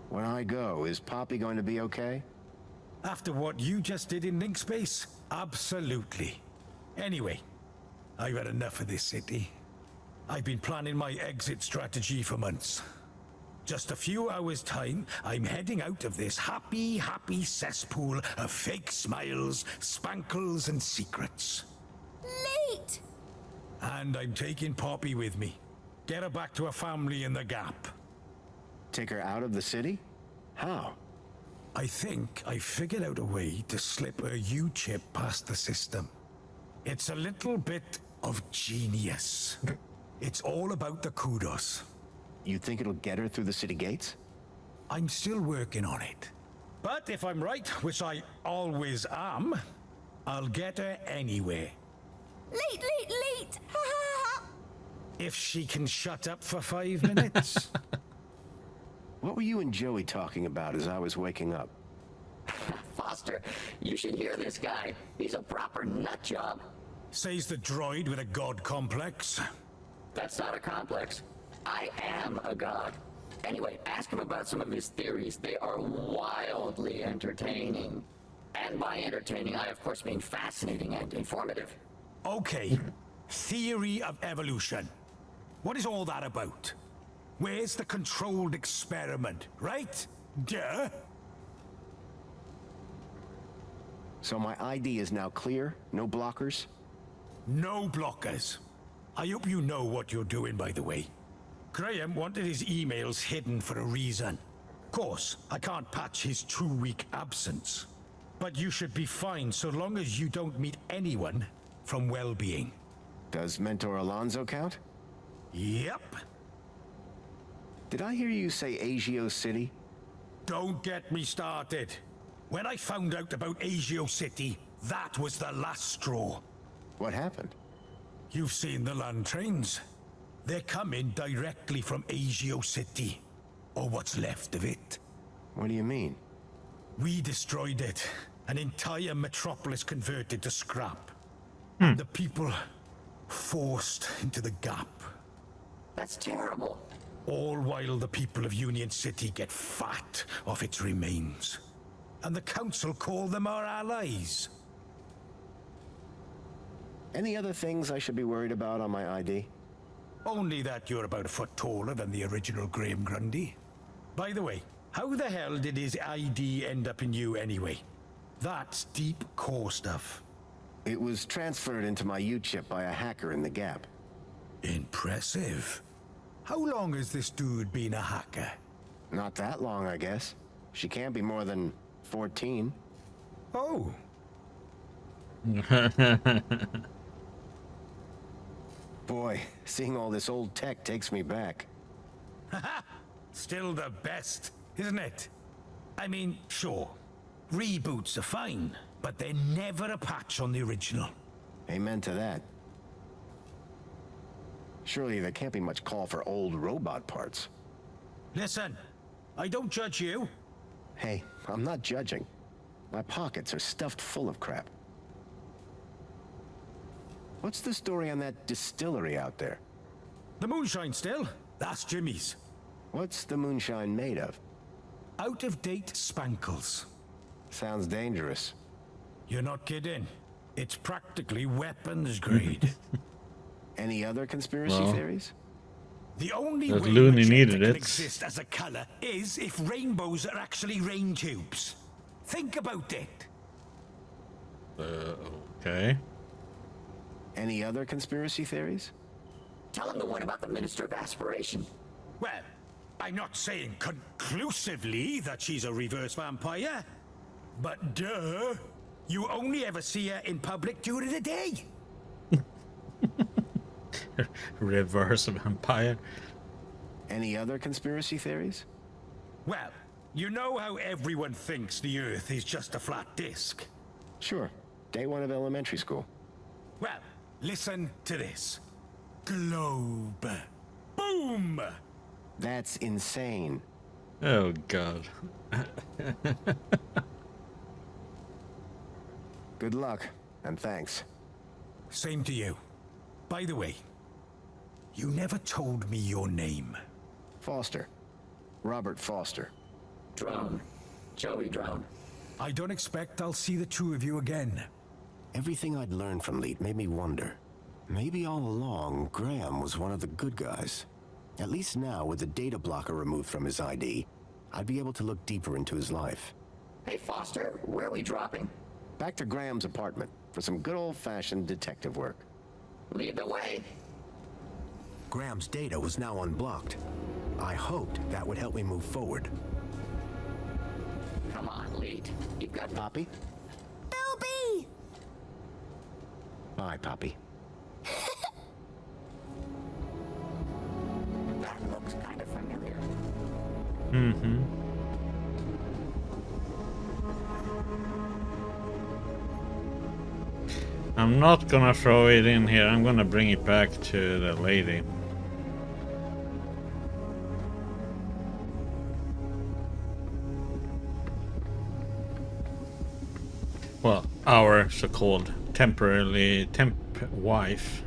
When I go, is Poppy going to be okay? After what you just did in link space? Absolutely. Anyway, I've had enough of this city. I've been planning my exit strategy for months. Just a few hours' time, I'm heading out of this happy cesspool of fake smiles, spankles, and secrets. Late! And I'm taking Poppy with me. Get her back to her family in the Gap. Take her out of the city? How? I think I figured out a way to slip a U-chip past the system. It's a little bit of genius. It's all about the kudos. You think it'll get her through the city gates? I'm still working on it. But if I'm right, which I always am, I'll get her anywhere. Late! If she can shut up for 5 minutes. What were you and Joey talking about as I was waking up? Foster, you should hear this guy. He's a proper nut job. Says the droid with a god complex. That's not a complex. I am a god. Anyway, ask him about some of his theories. They are wildly entertaining. And by entertaining, I of course mean fascinating and informative. Okay, theory of evolution. What is all that about? Where's the controlled experiment, right? Duh. So my ID is now clear? No blockers? No blockers. I hope you know what you're doing, by the way. Graham wanted his emails hidden for a reason. Of course, I can't patch his 2-week absence. But you should be fine so long as you don't meet anyone from Wellbeing. Does Mentor Alonso count? Yep. Did I hear you say Agio City? Don't get me started. When I found out about Agio City, that was the last straw. What happened? You've seen the land trains. They're coming directly from Agio City. Or what's left of it. What do you mean? We destroyed it. An entire metropolis converted to scrap. The people forced into the gap. That's terrible. All while the people of Union City get fat off its remains. And the council call them our allies. Any other things I should be worried about on my ID? Only that you're about a foot taller than the original Graham Grundy. By the way, how the hell did his ID end up in you anyway? That's deep core stuff. It was transferred into my U-chip by a hacker in the Gap. Impressive. How long has this dude been a hacker? Not that long, I guess. She can't be more than 14. Oh. Boy, seeing all this old tech takes me back. Haha! Still the best, isn't it? I mean, sure. Reboots are fine, but they're never a patch on the original. Amen to that. Surely there can't be much call for old robot parts. Listen, I don't judge you. Hey, I'm not judging. My pockets are stuffed full of crap. What's the story on that distillery out there? The moonshine still? That's Jimmy's. What's the moonshine made of? Out-of-date spankles. Sounds dangerous. You're not kidding. It's practically weapons grade. Any other conspiracy theories? The only That way Looney magenta needed can it. exist as a color is if rainbows are actually rain tubes. Think about it. Okay. Any other conspiracy theories? Tell him the one about the Minister of Aspiration. Well, I'm not saying conclusively that she's a reverse vampire, but duh, you only ever see her in public during the day. Reverse vampire. Any other conspiracy theories? Well, you know how everyone thinks the Earth is just a flat disk? Sure. Day one of elementary school. Well, listen to this. Globe. Boom! That's insane. Oh god. Good luck, and thanks. Same to you. By the way, you never told me your name. Foster. Robert Foster. Drone. Joey Drone. I don't expect I'll see the two of you again. Everything I'd learned from Leet made me wonder. Maybe all along, Graham was one of the good guys. At least now, with the data blocker removed from his ID, I'd be able to look deeper into his life. Hey, Foster, where are we dropping? Back to Graham's apartment for some good old-fashioned detective work. Lead the way. Graham's data was now unblocked. I hoped that would help me move forward. Come on, Lead. You've got... Poppy? Bilby! Bye, Poppy. Mm-hmm. I'm not gonna throw it in here. I'm gonna bring it back to the lady. Well, our so-called temporarily wife.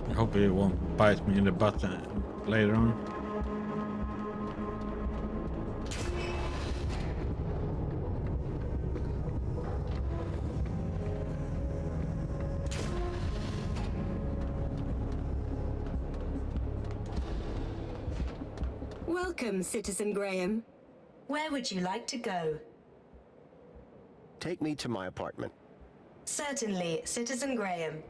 I hope it won't bite me in the butt later on. Welcome, Citizen Graham. Where would you like to go? Take me to my apartment. Certainly, Citizen Graham.